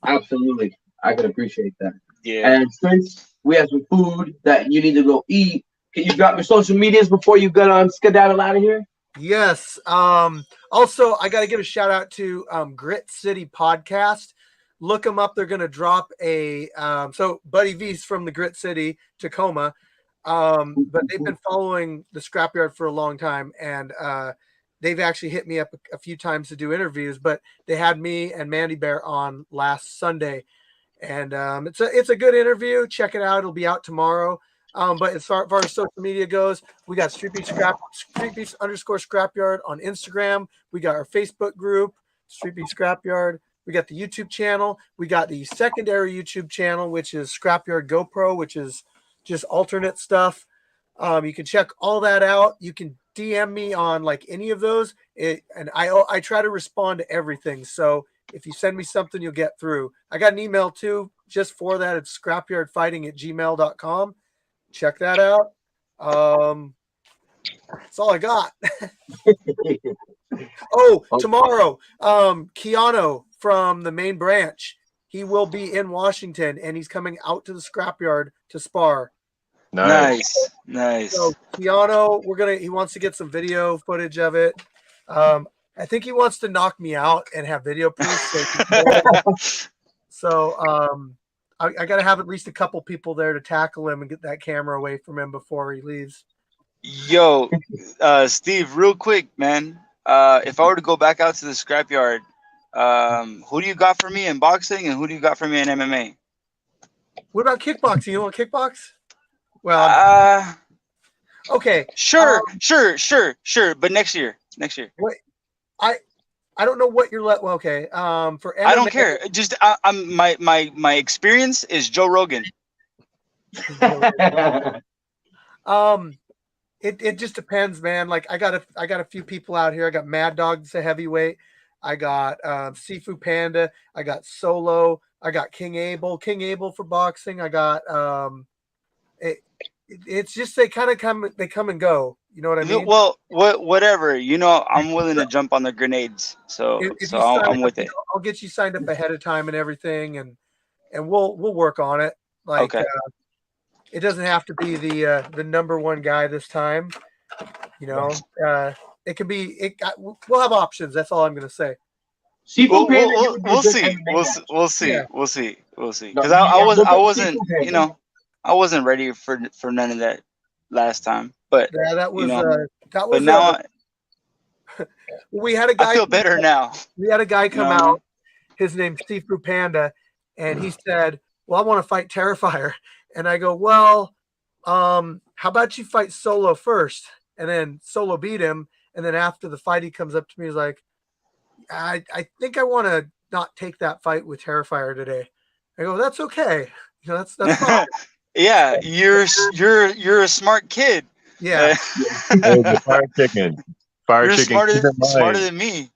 absolutely. I can appreciate that. Yeah. And since we have some food that you need to go eat, can you drop your social medias before you get on skedaddle out of here? Yes. Also, I got to give a shout out to Grit City Podcast. Look them up. They're going to drop a so Buddy V's from the Grit City, Tacoma. But they've been following the Scrapyard for a long time, and they've actually hit me up a few times to do interviews. But they had me and Mandy Bear on last Sunday, and it's a good interview. Check it out. It'll be out tomorrow. But as far as social media goes, we got StreetBeefs _ Scrapyard on Instagram. We got our Facebook group, StreetBeefs Scrapyard. We got the YouTube channel. We got the secondary YouTube channel, which is Scrapyard GoPro, which is just alternate stuff. You can check all that out. You can DM me on like any of those. And I try to respond to everything. So if you send me something, you'll get through. I got an email too, just for that. It's scrapyardfighting@gmail.com. Check that out. That's all I got. Tomorrow, Keanu from the main branch, he will be in Washington, and he's coming out to the Scrapyard to spar. Nice. So Keanu, he wants to get some video footage of it. I think he wants to knock me out and have video proof. So I got to have at least a couple people there to tackle him and get that camera away from him before he leaves. Yo, Steve, real quick, man. If I were to go back out to the Scrapyard, who do you got for me in boxing and who do you got for me in MMA? What about kickboxing? You want to kickbox? Well, okay. Sure. But next year. Wait, I don't know what you're well, okay. For MMA, I don't care. Just my experience is Joe Rogan. It just depends, man. Like I got a few people out here. I got Mad Dog, that's a heavyweight. I got Sifu Panda. I got Solo. I got King Abel for boxing. I got it's just they come and go. You know what I mean? Well, whatever. I'm willing to jump on the grenades. So I'm with it. I'll get you signed up ahead of time and everything, and we'll work on it. Like okay. It doesn't have to be the number one guy this time. It can be. We'll have options. That's all I'm gonna say. We'll see. Because I wasn't ready for none of that last time. But yeah, that was but now We had a guy. I feel better now. We had a guy come No. out. His name's Seafood Panda, and he said, "Well, I want to fight Terrifier." And I go, "Well, how about you fight Solo first?" And then Solo beat him. And then after the fight, he comes up to me. He's like, I think I want to not take that fight with Terrifier today. I go, "That's okay. You know, that's fine." Yeah, you're a smart kid. Yeah. Firechicken. You're smarter than me.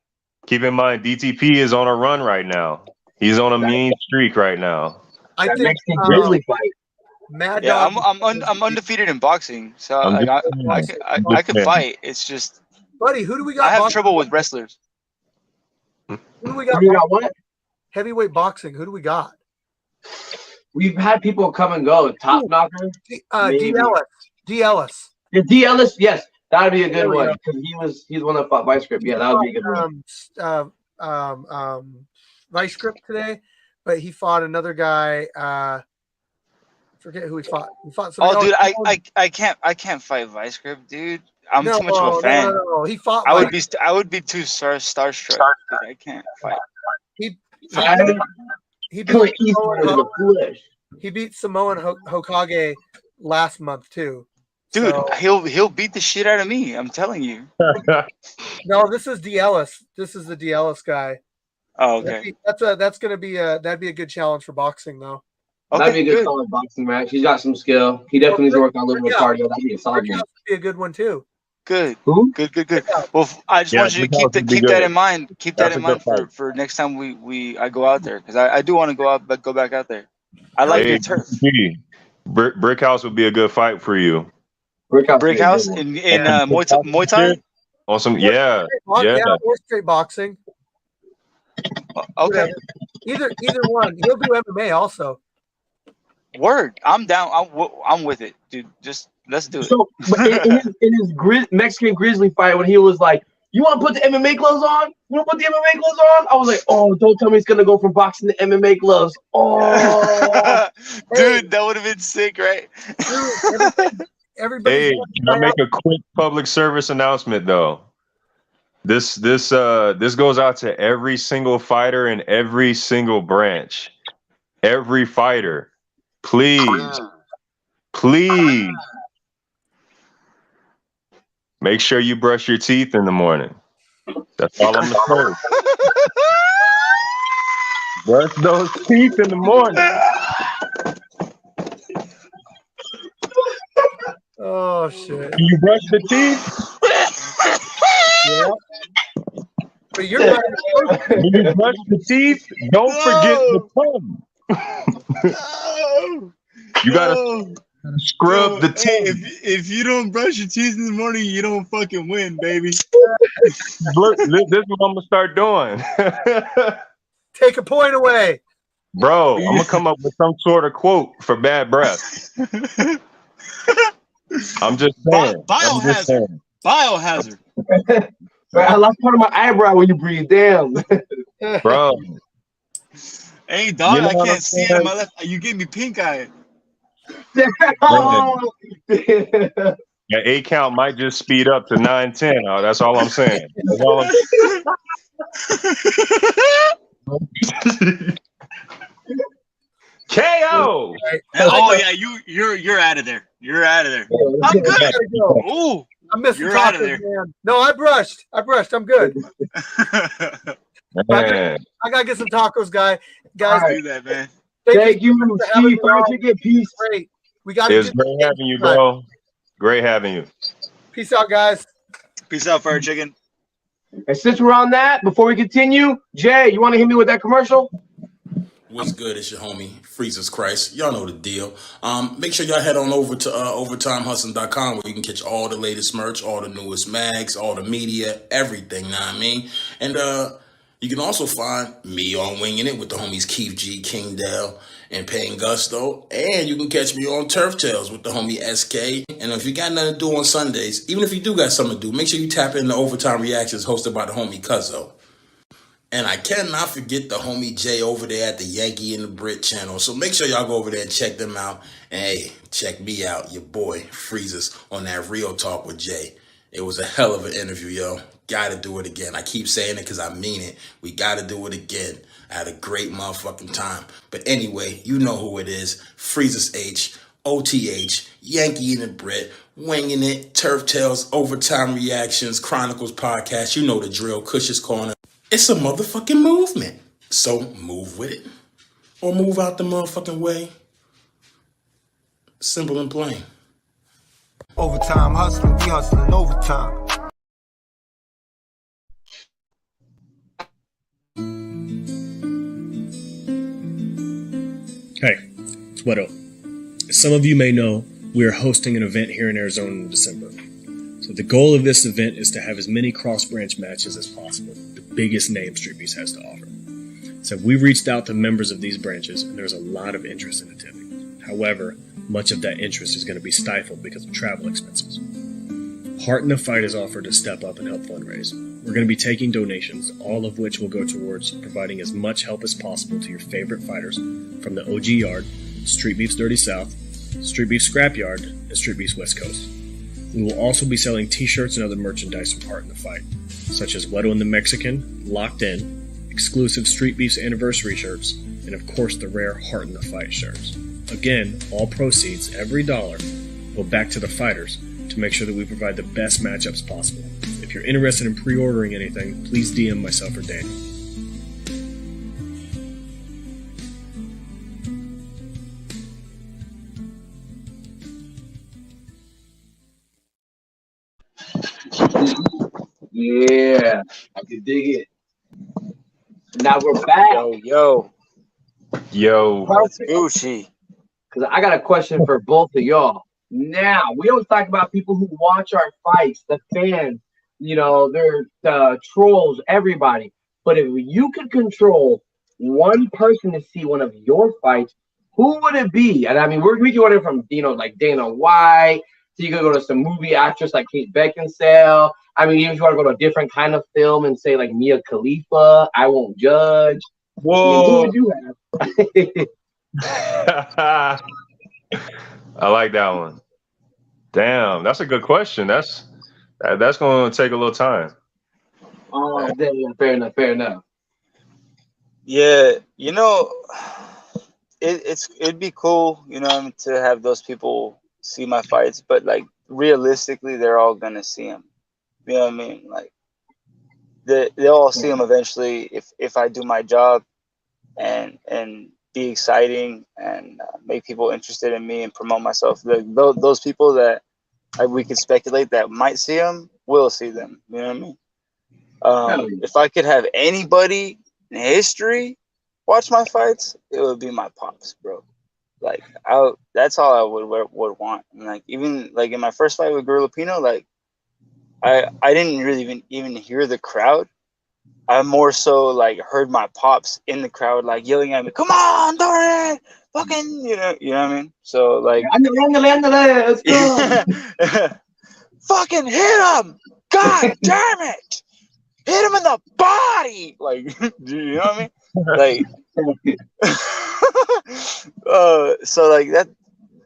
Keep in mind, DTP is on a run right now. He's on a mean streak right now. I think Grizzly fight. Mad Yeah, Dog. I'm undefeated in boxing, so I can fight. It's just, Buddy, who do we got? I have boxing? trouble with wrestlers. Who do we got? You got what? Heavyweight boxing. Who do we got? We've had people come and go. Top Knocker. D. Ellis. Yeah, D. Ellis, yes. That'd be a good There we one. go. Because he's one that fought Vice Grip. Yeah, that would be a good one. Vice Grip today, but he fought another guy. Forget who he fought. He fought somebody. Oh, dude, I can't fight Vice Grip, dude. I'm too much of a fan. No. He fought. I would be too starstruck. Dude, I can't fight. He Clint Eastwood in the flesh. beat Samoan Hokage last month too. Dude, So- he'll beat the shit out of me. I'm telling you. No, this is D. Ellis. This is the D. Ellis guy. Oh, okay. That's gonna be that'd be a good challenge for boxing though. That'd be Okay, a good good. solid boxing match. He's got some skill. He definitely needs to work on a little bit of cardio. That'd be a solid Brickhouse match. would be a good one too. Good. Who? Good. Well, I just want you to Brickhouse would be keep that good. in mind. Keep that That's in a good mind fight. for next time I go out there, because I do want to go back out there. I like the turf. Brickhouse would be a good fight for you. Brick House in Muay Thai. Awesome. Yeah. Or straight boxing. Okay. Either one. He'll do MMA also. Word. I'm down. I'm with it, dude. Just let's do it. So, but in his Mexican Grizzly fight, when he was like, "You want to put the MMA gloves on? You want to put the MMA gloves on?" I was like, "Oh, don't tell me he's gonna go from boxing to MMA gloves." Oh, Dude, that would have been sick, right? Everybody. Hey, can I make a quick public service announcement though? This goes out to every single fighter in every single branch. Every fighter, please make sure you brush your teeth in the morning. That's all I'm gonna say. Brush those teeth in the morning. Oh shit. Can you brush the teeth? Yeah. But you're right. When you brush the teeth, don't forget the tongue. You gotta scrub the teeth. If you don't brush your teeth in the morning, you don't fucking win, baby. Look, this is what I'm gonna start doing. Take a point away. Bro, I'm gonna come up with some sort of quote for bad breath. I'm just saying. Biohazard. I lost part of my eyebrow when you breathe. Damn. Bro. Hey, dog, You know I what I'm can't see it saying? in my left. You give me pink eye. Oh. Your 8 count might just speed up to 9-10. Oh, that's all I'm saying. That's all I'm KO. Oh yeah, you're out of there. You're out of there. I'm good. Gotta go. Ooh. I'm missing You're out of tacos, there. man. No, I brushed. I'm good. Man. I gotta get some tacos, guys. Do that, man. Thank you, for having Steve. me on. Firechicken. Peace. Great. We got It's great having you, bro. Great having you. Peace out, guys. Peace out, Firechicken. And since we're on that, before we continue, Jay, you want to hit me with that commercial? What's good? It's your homie, Freezes Christ. Y'all know the deal. Make sure y'all head on over to overtimehustling.com where you can catch all the latest merch, all the newest mags, all the media, everything, know what I mean? And you can also find me on Winging It with the homies Keith G, King Dell, and Payne Gusto. And you can catch me on Turf Tales with the homie SK. And if you got nothing to do on Sundays, even if you do got something to do, make sure you tap in the Overtime Reactions hosted by the homie Cuzzo. And I cannot forget the homie Jay over there at the Yankee and the Brit channel. So make sure y'all go over there and check them out. And hey, check me out, your boy Freezes, on that Real Talk with Jay. It was a hell of an interview, yo. Got to do it again. I keep saying it because I mean it. We got to do it again. I had a great motherfucking time. But anyway, you know who it is. Freezes H, OTH, Yankee and the Brit, Winging It, Turf Tales, Overtime Reactions, Chronicles Podcast. You know the drill. Cush's Corner. It's a motherfucking movement. So move with it. Or move out the motherfucking way. Simple and plain. Overtime hustling, we hustling overtime. Hey, it's Wedo. As some of you may know, we are hosting an event here in Arizona in December. So the goal of this event is to have as many cross-branch matches as possible, the biggest name StreetBeefs has to offer. So we reached out to members of these branches, and there's a lot of interest in attending. However, much of that interest is going to be stifled because of travel expenses. Heart in the Fight is offered to step up and help fundraise. We're going to be taking donations, all of which will go towards providing as much help as possible to your favorite fighters from the OG Yard, StreetBeefs Dirty South, StreetBeefs Scrapyard, and StreetBeefs West Coast. We will also be selling t-shirts and other merchandise from Heart in the Fight, such as Wedo and the Mexican, Locked In, exclusive StreetBeefs anniversary shirts, and of course the rare Heart in the Fight shirts. Again, all proceeds, every dollar, go back to the fighters to make sure that we provide the best matchups possible. If you're interested in pre-ordering anything, please DM myself or Daniel. Yeah, I can dig it. Now we're back. Yo. Perfect. Gucci. Because I got a question for both of y'all. Now, we always talk about people who watch our fights, the fans, you know, they're the trolls, everybody. But if you could control one person to see one of your fights, who would it be? And I mean, we can order from, you know, like Dana White. So you could go to some movie actress like Kate Beckinsale. I mean, even if you want to go to a different kind of film and say like Mia Khalifa, I Won't Judge. Whoa. I mean, who would you have? I like that one. Damn, that's a good question. That's going to take a little time. Oh, fair enough. Yeah, you know, it'd be cool, you know, to have those people see my fights, but like realistically, they're all gonna see them. You know what I mean? Like they'll all see them eventually if I do my job and be exciting and make people interested in me and promote myself. Those people that we could speculate that might see them will see them. You know what I mean? If I could have anybody in history watch my fights, it would be my pops, bro. Like that's all I would want. And like even like in my first fight with Gorilla Pino, like I didn't really even hear the crowd. I more so like heard my pops in the crowd like yelling at me, "Come on, Dorian! Fucking," you know what I mean? So like, Let's go. fucking hit him! God damn it! Hit him in the body! Like, you know what I mean? Like, so like that.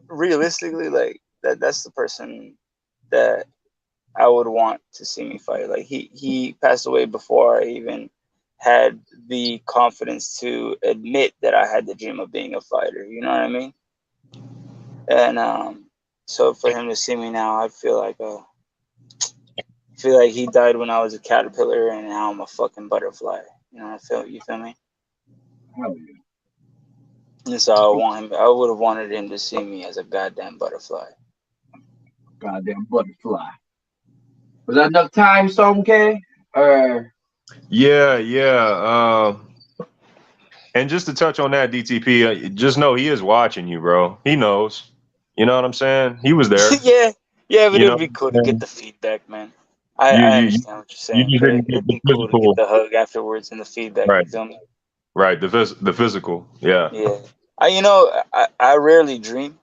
Realistically, like that's the person that I would want to see me fight. Like he passed away before I even had the confidence to admit that I had the dream of being a fighter. You know what I mean? And so for him to see me now, I feel like he died when I was a caterpillar and now I'm a fucking butterfly. You know, you feel me? Hell yeah. And so I would have wanted him to see me as a goddamn butterfly. Goddamn butterfly. Was that enough time, Som K? Or Yeah. And just to touch on that, DTP, just know he is watching you, bro. He knows. You know what I'm saying? He was there. yeah, but it'd be cool to get the feedback, man. I understand what you're saying. It'd be cool to get the hug afterwards and the feedback. Right. You feel me? Right. The physical. Yeah. Yeah. I rarely dream,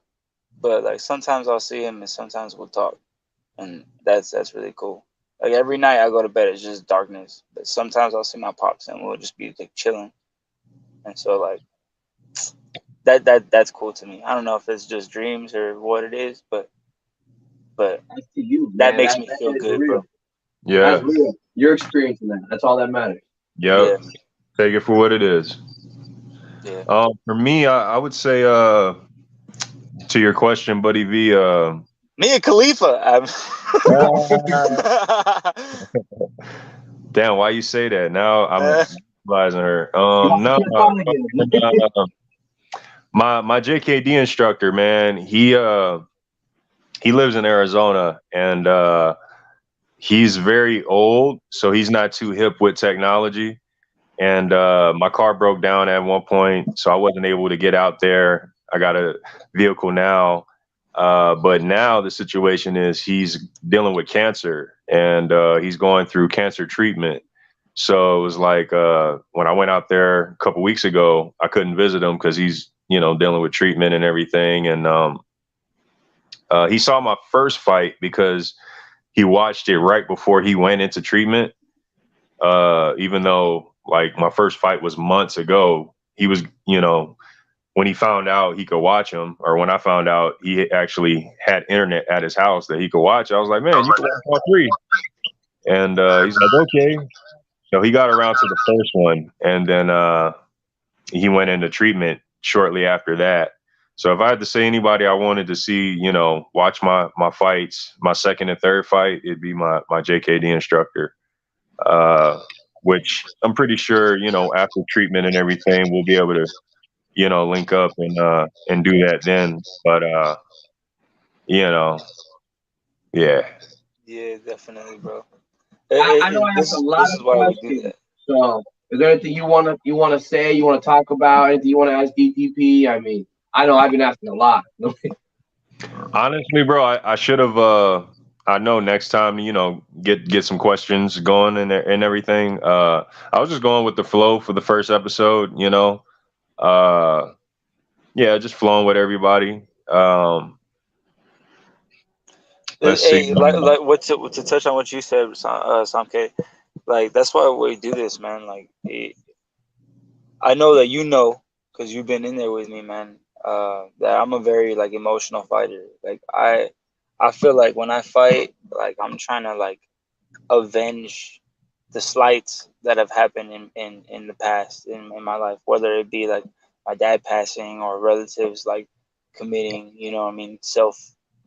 but like sometimes I'll see him and sometimes we'll talk, and that's really cool. Like every night I go to bed, it's just darkness, but sometimes I'll see my pops and we'll just be like chilling, and so like that's cool to me. I don't know if it's just dreams or what it is, but that makes me feel good, bro. Yeah. That's real. You're experiencing that. That's all that matters. Yep. Yeah. Take it for what it is. Yeah. For me, I would say to your question, Buddy V. Me and Khalifa. Damn, why you say that? Now I'm realizing her. No, my JKD instructor, man, he lives in Arizona, and he's very old, so he's not too hip with technology. And my car broke down at one point, so I wasn't able to get out there. I got a vehicle now. But now the situation is he's dealing with cancer, and he's going through cancer treatment. So it was like when I went out there a couple weeks ago, I couldn't visit him because he's, dealing with treatment and everything. And he saw my first fight because he watched it right before he went into treatment. Even though like my first fight was months ago, he was, when he found out he could watch him, or when I found out he actually had internet at his house that he could watch, I was like, man, you can watch all three. And he's like, okay. So he got around to the first one, and then he went into treatment shortly after that. So if I had to say anybody I wanted to see, watch my fights, my second and third fight, it'd be my JKD instructor, which I'm pretty sure, after treatment and everything, we'll be able to, link up and do that then. But yeah. Yeah, definitely, bro. I know I asked a lot of questions. So, is there anything you wanna say? You wanna talk about? Anything you wanna ask DTP? I mean, I know I've been asking a lot. Honestly, bro, I should have. I know next time, get some questions going and everything. I was just going with the flow for the first episode. Just flowing with everybody. Let's see. Like what to touch on what you said, Samke. Like that's why we do this, man. Like I know that because you've been in there with me, man. That I'm a very like emotional fighter. Like I feel like when I fight, like I'm trying to like avenge the slights that have happened in the past in my life, whether it be like my dad passing or relatives like committing, self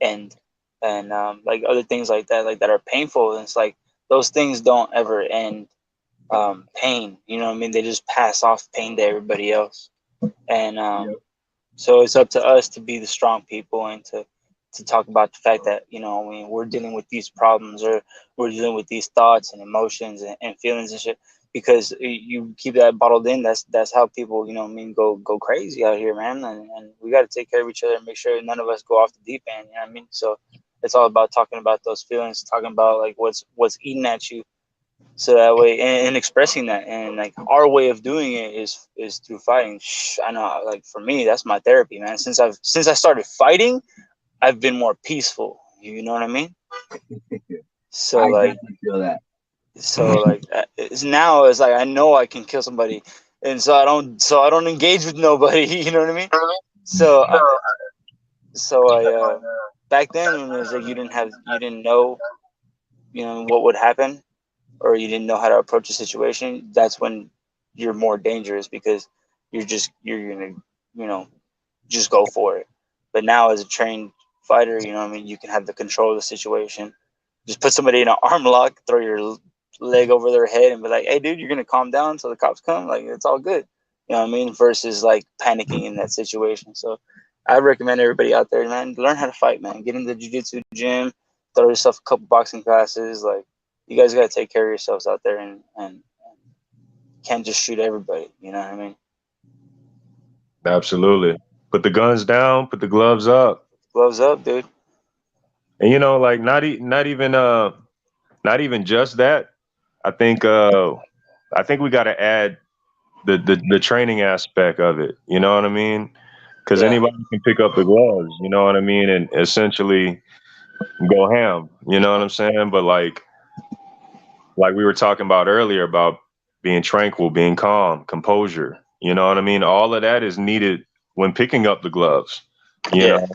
end and like other things like that are painful. And it's like those things don't ever end pain. They just pass off pain to everybody else. And so it's up to us to be the strong people and to talk about the fact that, we're dealing with these problems or we're dealing with these thoughts and emotions and feelings and shit. Because you keep that bottled in, that's how people, go crazy out here, man. And we got to take care of each other and make sure none of us go off the deep end. You know what I mean? So it's all about talking about those feelings, talking about like what's eating at you. So that way, and expressing that, and like our way of doing it is through fighting. I know, like for me, that's my therapy, man. Since I started fighting, I've been more peaceful. You know what I mean? So I like, definitely feel that. So like, now it's like I know I can kill somebody, and so I don't engage with nobody. You know what I mean? So I back then when it was like you didn't know, what would happen, or you didn't know how to approach a situation. That's when you're more dangerous because you're gonna just go for it. But now as a trained fighter, you can have the control of the situation. Just put somebody in an arm lock, throw your leg over their head and be like, hey dude, you're gonna calm down until the cops come. Like it's all good. You know what I mean? Versus like panicking in that situation. So I recommend everybody out there, man, learn how to fight, man. Get in the jiu-jitsu gym, throw yourself a couple boxing classes. Like you guys gotta take care of yourselves out there and can't just shoot everybody. You know what I mean? Absolutely. Put the guns down, put the gloves up. Gloves up, dude. And like not even just that. I think we got to add the training aspect of it. You know what I mean? Because anybody can pick up the gloves. You know what I mean? And essentially go ham. You know what I'm saying? But like we were talking about earlier about being tranquil, being calm, composure. You know what I mean? All of that is needed when picking up the gloves. You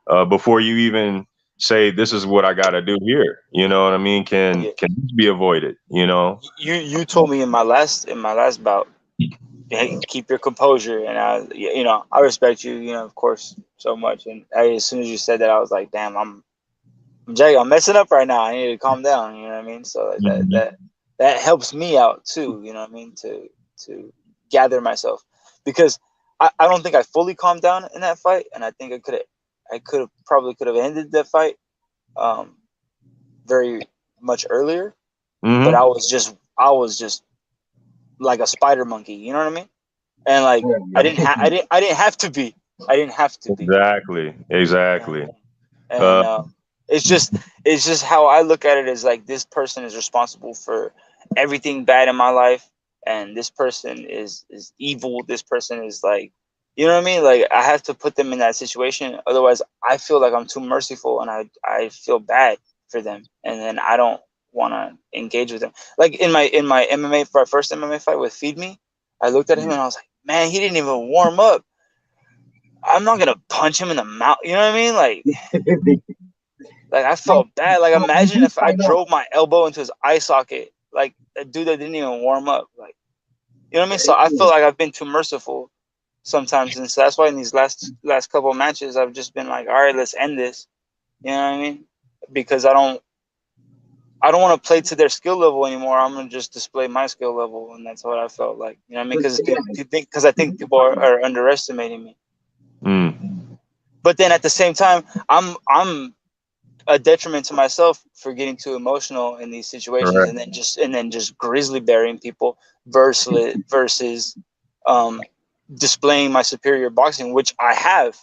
know, before you even say this is what I got to do here. You know what I mean? Can this be avoided? You know. You told me in my last bout, hey, keep your composure, and I respect you, of course, so much. And as soon as you said that, I was like, damn, I'm messing up right now. I need to calm down. You know what I mean? So that helps me out too. You know what I mean? To gather myself, because I don't think I fully calmed down in that fight, and I think I could have ended that fight very much earlier. But I was just like a spider monkey. You know what I mean? And like I didn't have to be. Exactly. And it's just how I look at it, is like, this person is responsible for everything bad in my life, and this person is evil. This person is like, you know what I mean? Like, I have to put them in that situation. Otherwise, I feel like I'm too merciful, and I feel bad for them, and then I don't want to engage with them. Like in my MMA, for our first MMA fight with Feed Me, I looked at him and I was like, man, he didn't even warm up. I'm not gonna punch him in the mouth. You know what I mean? Like I felt bad. Like, imagine if I drove my elbow into his eye socket. Like, a dude that didn't even warm up. Like, you know what I mean? So I feel like I've been too merciful sometimes, and so that's why in these last couple of matches, I've just been like, all right, let's end this. You know what I mean? Because I don't want to play to their skill level anymore. I'm gonna just display my skill level, and that's what I felt like. You know what I mean? Because I think people are underestimating me. But then at the same time, I'm a detriment to myself for getting too emotional in these situations, and then just grizzly bearing people versus displaying my superior boxing, which I have.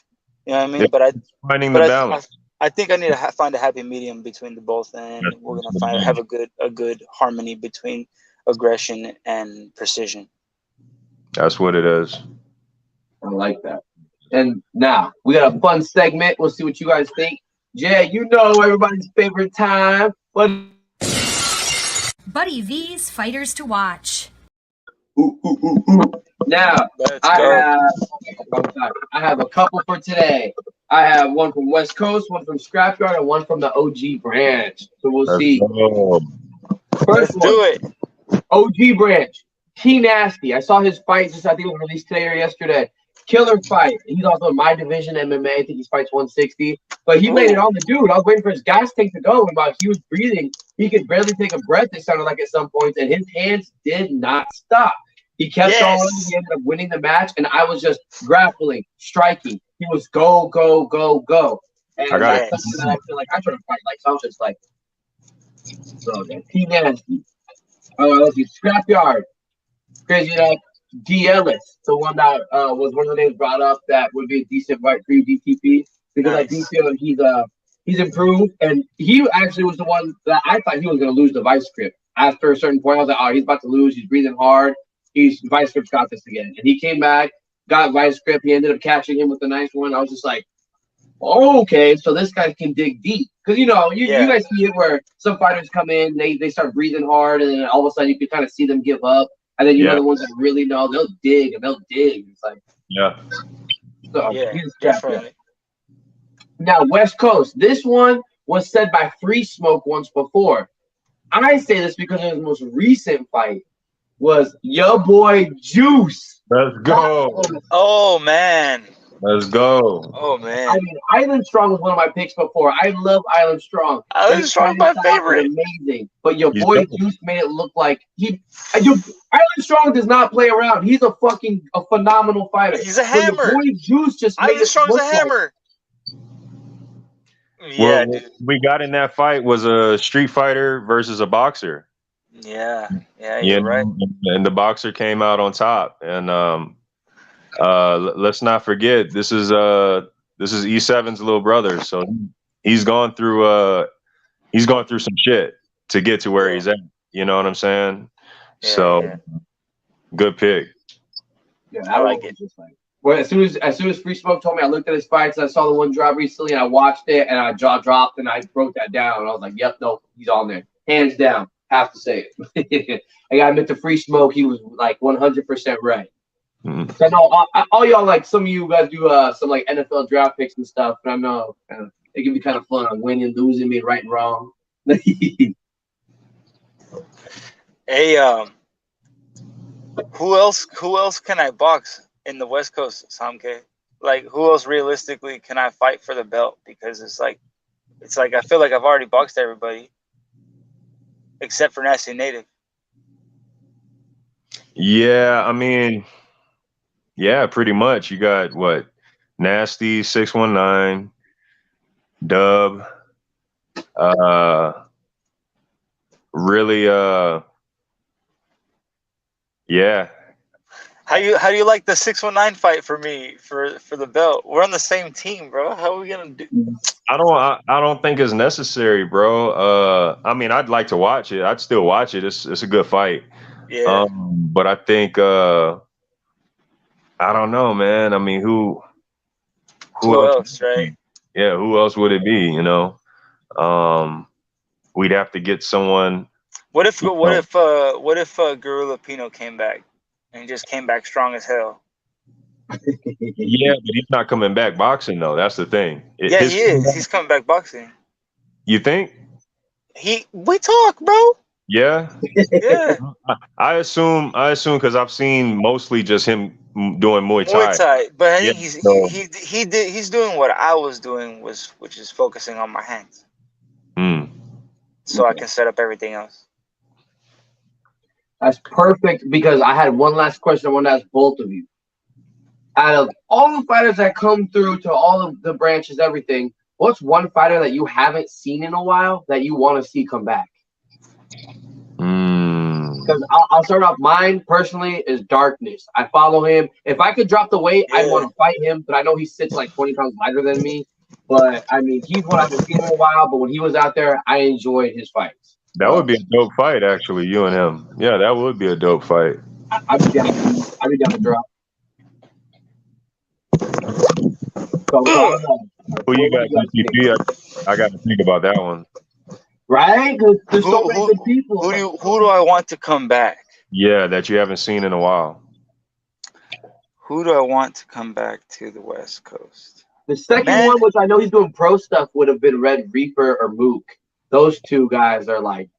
You know what I mean? But finding the balance. I think I need to find a happy medium between the both, and we're gonna have a good harmony between aggression and precision. That's what it is. I like that. And now we got a fun segment. We'll see what you guys think. Jay, you know everybody's favorite time. Buddy V's Fighters to Watch. Now, I have a couple for today. I have one from West Coast, one from Scrapyard, and one from the OG branch. So we'll see. First one, OG branch. T Nasty. I saw his fight I think it was released today or yesterday. Killer fight. He's also in my division, MMA. I think he fights 160. But he made it on the dude. I was waiting for his gas tank to go, and while he was breathing, he could barely take a breath, it sounded like, at some points, and his hands did not stop. He kept on. He ended up winning the match, and I was just grappling, striking. He was go, go, go, go. And that's something that I feel like I try to fight like. So I was just like, so T Nasty. Let's see, Scrapyard. Crazy enough. D. Ellis, the one that was one of the names brought up that would be a decent fight for you, DTP, because I do feel he's improved, and he actually was the one that I thought he was going to lose the vice grip. After a certain point, I was like, oh, he's about to lose. He's breathing hard. Vice grip's got this again, and he came back, got vice grip. He ended up catching him with a nice one. I was just like, oh, okay, so this guy can dig deep, because you guys see it where some fighters come in, they start breathing hard, and then all of a sudden you can kind of see them give up. And then know the ones that really know, they'll dig and they'll dig. It's like, definitely. Now, West Coast. This one was said by Free Smoke once before. I say this because his most recent fight was your boy Juice. Let's go. Oh man. Let's go. Oh man. I mean, Island Strong was one of my picks before. I love Island Strong. Island Strong, my favorite. Amazing. But your boy Juice made it look like Island Strong does not play around. He's a phenomenal fighter. He's a hammer. Your boy Juice just made Island Strong's a hammer. Yeah, dude. We got in that fight was a street fighter versus a boxer. Yeah, you're right. And the boxer came out on top. And let's not forget, this is E7's little brother, so he's gone through some shit to get to where he's at. You know what I'm saying? Good pick. Yeah, I like it. Just like, well, as soon as Free Smoke told me, I looked at his fights. I saw the one drop recently, and I watched it, and I jaw dropped, and I wrote that down. And I was like, "Yep, no, he's on there, hands down." Have to say it. I got admit to Free Smoke. He was like 100% right. So I know all y'all, like some of you guys do some like NFL draft picks and stuff, but I know It can be kind of fun on winning, losing, being right and wrong. Hey, who else can I box in the West Coast, Samke? Like, who else realistically can I fight for the belt? Because it's like I feel like I've already boxed everybody except for Nasty Native. Yeah, I mean, yeah, pretty much. You got what? Nasty 619, Dub, really, yeah. How do you like the 619 fight for me for the belt? We're on the same team, bro. How are we gonna do? I don't think it's necessary, bro. I mean, I'd like to watch it. I'd still watch it. It's a good fight. Yeah. But I think I don't know, man. I mean, who else, right? Yeah, who else would it be? You know, we'd have to get someone. What if Gorilla Pino came back and he just came back strong as hell? Yeah, but he's not coming back boxing though. That's the thing. He is. He's coming back boxing. You think? We talk, bro. Yeah. Yeah. I assume because I've seen mostly just him doing Muay Thai. But I think he's doing what I was doing, which is focusing on my hands. So I can set up everything else. That's perfect, because I had one last question I want to ask both of you. Out of all the fighters that come through to all of the branches, everything, what's one fighter that you haven't seen in a while that you want to see come back? Because I'll start off. Mine personally is Darkness. I follow him. If I could drop the weight, I'd want to fight him, but I know he sits like 20 pounds lighter than me. But I mean, he's one I haven't seen in a while. But when he was out there, I enjoyed his fights. That would be a dope fight, actually. You and him. Yeah, that would be a dope fight. I'd be down to drop. Who you got, DTP? I got to think about that one. Right? Because there's so many good people. Who do I want to come back? Yeah, that you haven't seen in a while. Who do I want to come back to the West Coast? The second one, which I know he's doing pro stuff, would have been Red Reaper or Mook. Those two guys are like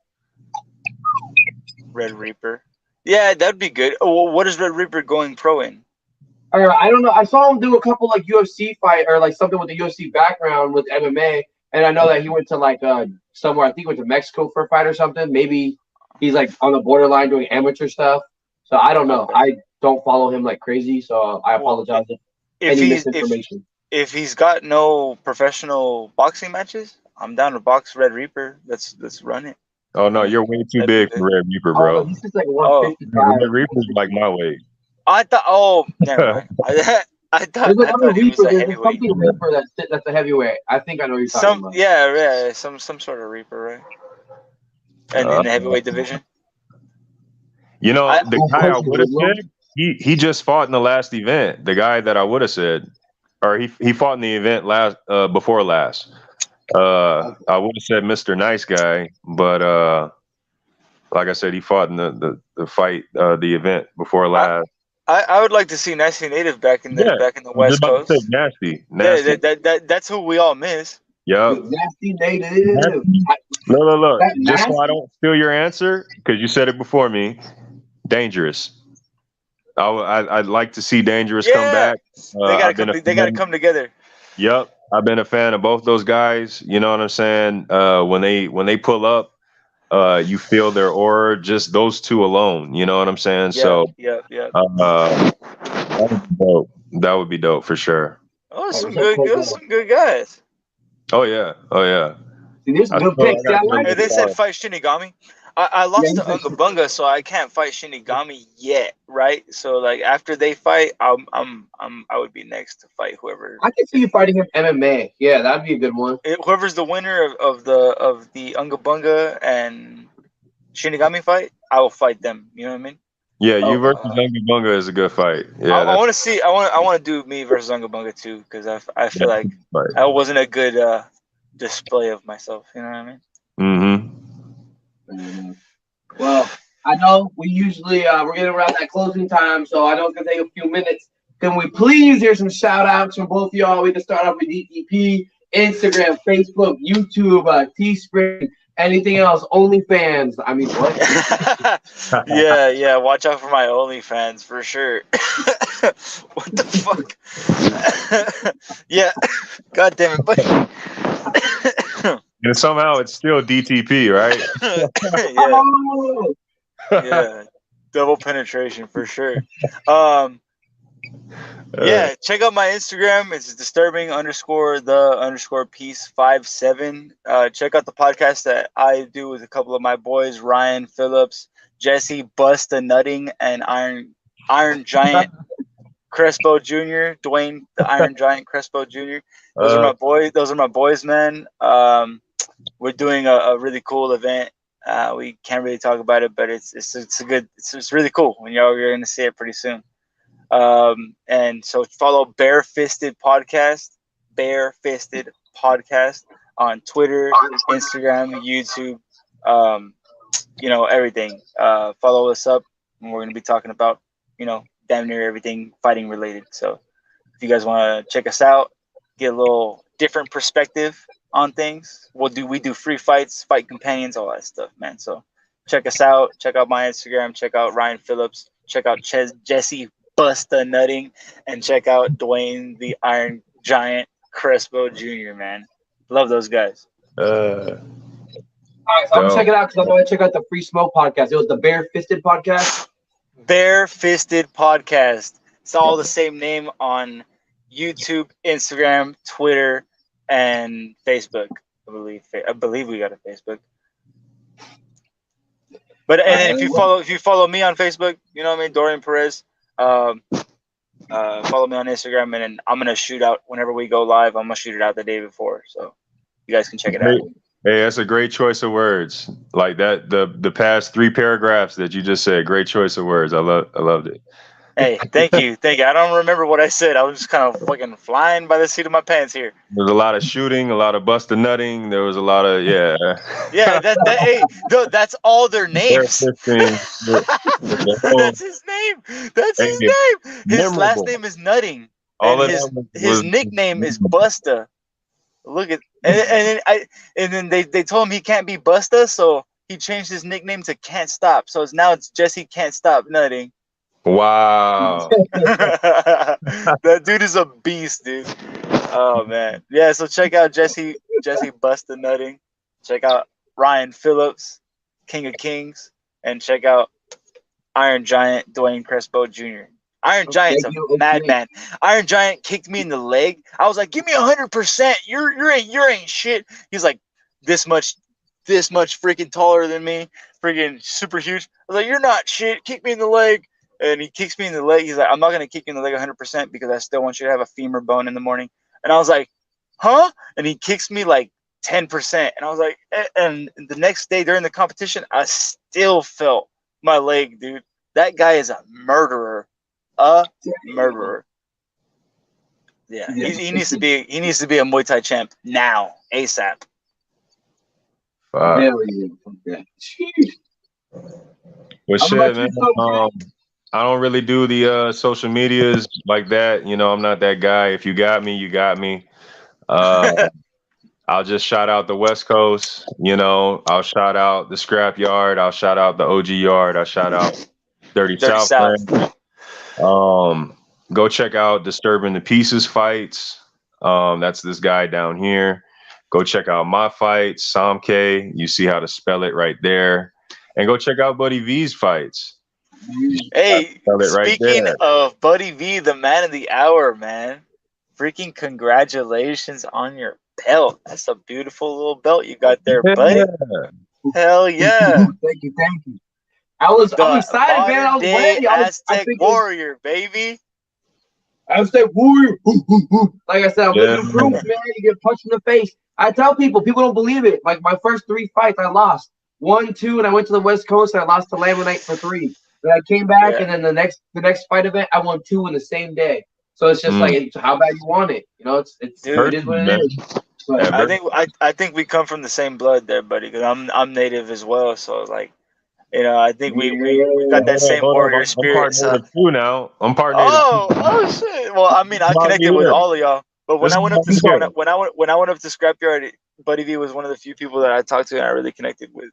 Red Reaper. Yeah, that'd be good. Oh, what is Red Reaper going pro in? I don't know. I saw him do a couple like UFC fight or like something with the UFC background with MMA, and I know that he went to like somewhere. I think he went to Mexico for a fight or something. Maybe he's like on the borderline doing amateur stuff. So I don't know. I don't follow him like crazy, so I apologize if any misinformation. If he's got no professional boxing matches, I'm down to box Red Reaper. Let's run it. Oh no, you're way too big for Red Reaper, bro. Oh, he's just like 155. Red Reaper's like my weight. I thought. Oh, never mind. I thought he was a heavyweight. Something Reaper that's a heavyweight. I think I know what you're talking about. Yeah, some sort of Reaper, right? And in the heavyweight division. You know, the guy I would have said, he just fought in the last event. The guy that I would have said, or he fought in the event before last. I would have said Mr. Nice Guy, but like I said, he fought in the fight, the event before last. I would like to see Nasty Native back in the West Coast. Nasty. Yeah, that's who we all miss. Yep. Nasty Native. Look. Just so I don't steal your answer, because you said it before me. Dangerous. I'd like to see Dangerous come back. They gotta come together. Yep. I've been a fan of both those guys. You know what I'm saying? When they pull up, you feel their aura, just those two alone. You know what I'm saying? Yeah. That would be dope for sure. Oh, some good guys. Oh yeah. There's good picks. They said fight Shinigami. I lost to Unga Bunga, so I can't fight Shinigami yet, right? So like after they fight, I would be next to fight whoever. I can see you fighting him MMA. Yeah, that'd be a good one. Whoever's the winner of the Unga Bunga and Shinigami fight, I will fight them. You know what I mean? Yeah, you versus Unga Bunga is a good fight. Yeah, I want to see. I want to do me versus Unga Bunga too, because I feel like I wasn't a good display of myself. You know what I mean? Mm-hmm. Well, I know we usually we're getting around that closing time, so I know it's gonna take a few minutes. Can we please hear some shout outs from both of y'all? We can start off with DTP Instagram, Facebook, YouTube, Teespring, anything else, OnlyFans. I mean, what? Yeah. Watch out for my OnlyFans for sure. What the fuck? Yeah. God damn it, buddy. And somehow it's still DTP, right? Yeah. Double penetration for sure. Yeah, check out my Instagram. It's disturbing_the_piece57. Check out the podcast that I do with a couple of my boys, Ryan Phillips, Jesse Busta Nutting, and Iron Giant Crespo Jr., Dwayne the Iron Giant Crespo Jr. Those are my boys. Those are my boys, man. We're doing a really cool event. We can't really talk about it, but it's really cool. When you're going to see it pretty soon. And so follow Bare Fisted Podcast on Twitter, Instagram, YouTube, everything. Follow us up, and we're going to be talking about, damn near everything fighting related. So if you guys want to check us out, get a little different perspective on things, we do free fights, fight companions, all that stuff, man. So check us out. Check out my Instagram. Check out Ryan Phillips. Check out Jesse Busta Nutting, and check out Dwayne the Iron Giant Crespo Jr., man. Love those guys. All right, so I'm gonna check it out because I'm gonna check out the Free Smoke podcast. It was the Bare Fisted Podcast. Bare Fisted Podcast. It's all the same name on YouTube, Instagram, Twitter, and Facebook. I believe we got a Facebook. But and then if you follow me on Facebook, you know what I mean, Dorian Perez. Follow me on Instagram, and then I'm gonna shoot out whenever we go live. I'm gonna shoot it out the day before, so you guys can check it out. Hey, that's a great choice of words. Like that, the past 3 paragraphs that you just said, great choice of words. I loved it. Hey, thank you. I don't remember what I said. I was just kind of fucking flying by the seat of my pants here. There's a lot of shooting, a lot of Busta Nutting. There was a lot of Yeah. That's all their names. That's his name. That's his name. His last name is Nutting. His nickname is Busta. Look at and then they told him he can't be Busta, so he changed his nickname to Can't Stop. So now it's Jesse Can't Stop Nutting. Wow. That dude is a beast, dude. Oh man. Yeah, so check out Jesse Busta Nutting. Check out Ryan Phillips, King of Kings, and check out Iron Giant Dwayne Crespo Jr. Iron Giant's a madman. Iron Giant kicked me in the leg. I was like, "Give me 100%. You ain't shit." He's like, this much freaking taller than me, freaking super huge. I was like, "You're not shit. Kick me in the leg." And he kicks me in the leg. He's like, "I'm not gonna kick you in the leg 100% because I still want you to have a femur bone in the morning." And I was like, "Huh?" And he kicks me like 10%. And I was like, and the next day during the competition, I still felt my leg, dude. That guy is a murderer. A murderer. Yeah, he needs to be a Muay Thai champ now, ASAP. Well, shit, man. I don't really do the social medias like that. I'm not that guy. If you got me, you got me. I'll just shout out the West Coast. I'll shout out the Scrapyard. I'll shout out the OG Yard. I'll shout out Dirty South. Go check out Disturbing the Pieces fights. That's this guy down here. Go check out my fights, Samke. You see how to spell it right there. And go check out Buddy V's fights. Hey, speaking of Buddy V, the man of the hour, man. Freaking congratulations on your belt. That's a beautiful little belt you got there, buddy. Hell yeah. Thank you. I'm excited, man. I was ready. Aztec Warrior, baby. Aztec Warrior. Like I said, I'm living proof, man. You get punched in the face. I tell people don't believe it. Like my first 3 fights, I lost 1, 2, and I went to the West Coast and I lost to Laminate for 3. Then I came back, and then the next fight event, I won 2 in the same day. So it's just like how bad you want it. It is what it is. But I think we come from the same blood there, buddy. Because I'm native as well, so like. I think we got that same warrior spirit. I'm part native too now. I'm part native. Oh shit! Well, I mean, I connected with all of y'all. But when This I is went up to what we do. when I went up to Scrapyard, Buddy V was one of the few people that I talked to and I really connected with,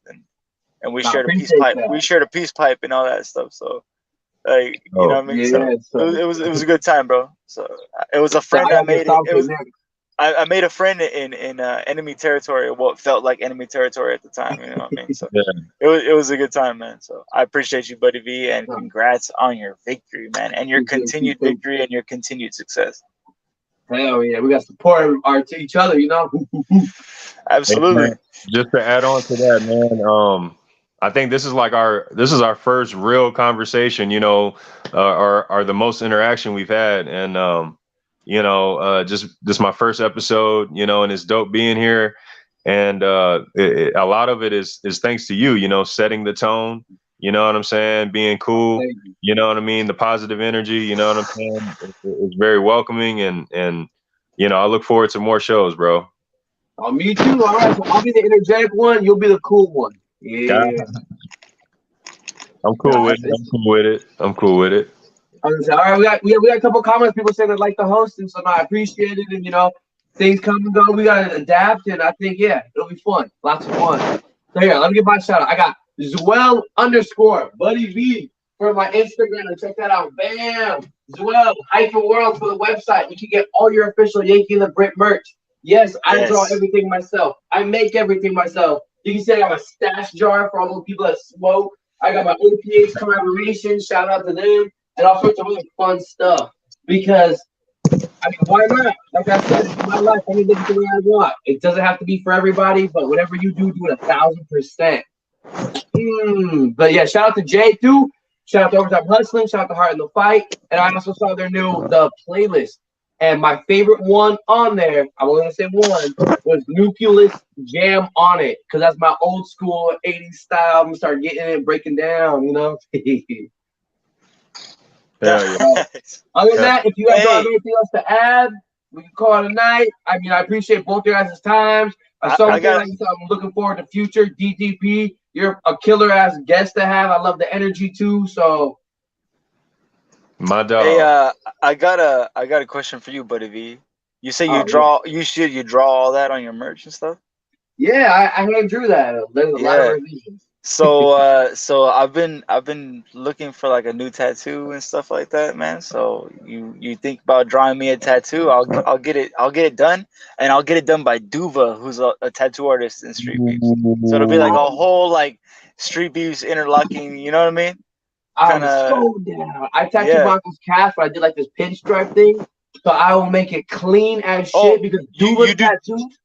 and we I shared a peace appreciate pipe. that. We shared a peace pipe and all that stuff. So, like, you know Oh, what I mean? Yeah, So it was a good time, bro. So it was a friend I made. I made a friend in enemy territory, what felt like enemy territory at the time. You know what I mean? So yeah. it was a good time, man. So I appreciate you, Buddy V, and congrats on your victory, man, and your continued victory and your continued success. Hell yeah, we got support each other, you know. Absolutely. Hey, man, just to add on to that, man. I think this is our first real conversation. You know, or the most interaction we've had, and just this is my first episode. You know, and it's dope being here. And a lot of it is thanks to you. You know, setting the tone. You know what I'm saying? Being cool. You know what I mean? The positive energy. You know what I'm saying? It's very welcoming, and you know, I look forward to more shows, bro. Oh, me too. All right, so I'll be the energetic one. You'll be the cool one. Yeah. I'm cool with it. I'm cool with it. All right, we got a couple comments. People saying they like the host, and so I appreciate it. And you know, things come and go. We gotta adapt, and I think it'll be fun. Lots of fun. So here, let me get my shout out. I got Zoel _ Buddy V for my Instagram. Check that out. Bam. Zoel -world for the website. You can get all your official Yankee the Brit merch. Yes, I draw everything myself. I make everything myself. You can see I got my stash jar for all those people that smoke. I got my OPH collaboration. Shout out to them. And all sorts of really fun stuff. Because, I mean, why not? Like I said, it's my life. I can live it the way I want. It doesn't have to be for everybody, but whatever you do, do it 1,000%. But yeah, shout out to Jay too. Shout out to Overtime Hustling. Shout out to Heart in the Fight. And I also saw their the playlist. And my favorite one on there, I'm only gonna say one, was Nucleus Jam on it. Cause that's my old school 80s style. I'm gonna start getting it, breaking down, you know. Other than that, if you guys don't have anything else to add, we can call it a night. I mean, I appreciate both your guys' times. I'm looking forward to future DTP. You're a killer ass guest to have. I love the energy too. So my dog. Hey, I got a question for you, Buddy V. You say you draw you draw all that on your merch and stuff? Yeah, I hand drew that. There's a lot of revisions. So I've been looking for like a new tattoo and stuff like that, man. So you think about drawing me a tattoo? I'll get it done, and I'll get it done by Duva, who's a tattoo artist in Street Beefs. So it'll be like a whole like Street Beefs interlocking. You know what I mean? I'm so down. I tattooed Michael's calf, but I did like this pinstripe thing, so I will make it clean as shit because Duva's tattoos.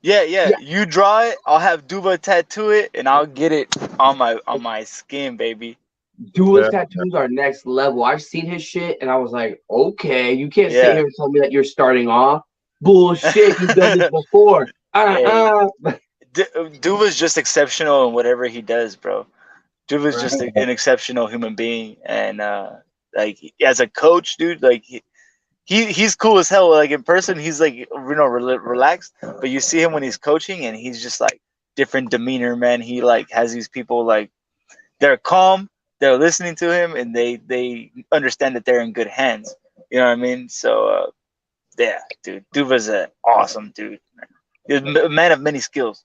Yeah. You draw it. I'll have Duva tattoo it, and I'll get it on my skin, baby. Duva's tattoos are next level. I've seen his shit, and I was like, okay, you can't sit here and tell me that you're starting off. Bullshit, you've done this before. Duva's just exceptional in whatever he does, bro. Duva's just an exceptional human being, and like as a coach, dude, like he's cool as hell. Like in person, he's like relaxed, but you see him when he's coaching, and he's just like different demeanor, man. He like has these people like they're calm, they're listening to him, and they understand that they're in good hands. You know what I mean? So yeah, dude, Duva's an awesome dude. He's a man of many skills.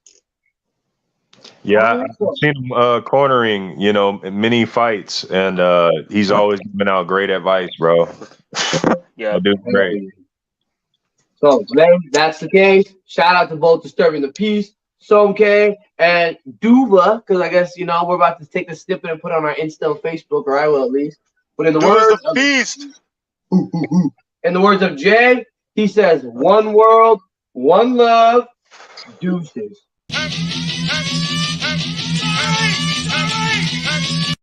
Yeah, I've seen him cornering, many fights, and he's always giving out great advice, bro. Yeah, dude, great. So that's the case. Shout out to both Disturbing the Peace, Somke, and Duva, because I guess we're about to take the snippet and put it on our Insta and Facebook, or I will at least. But in the words of Beast, in the words of Jay, he says, "One world, one love, deuces."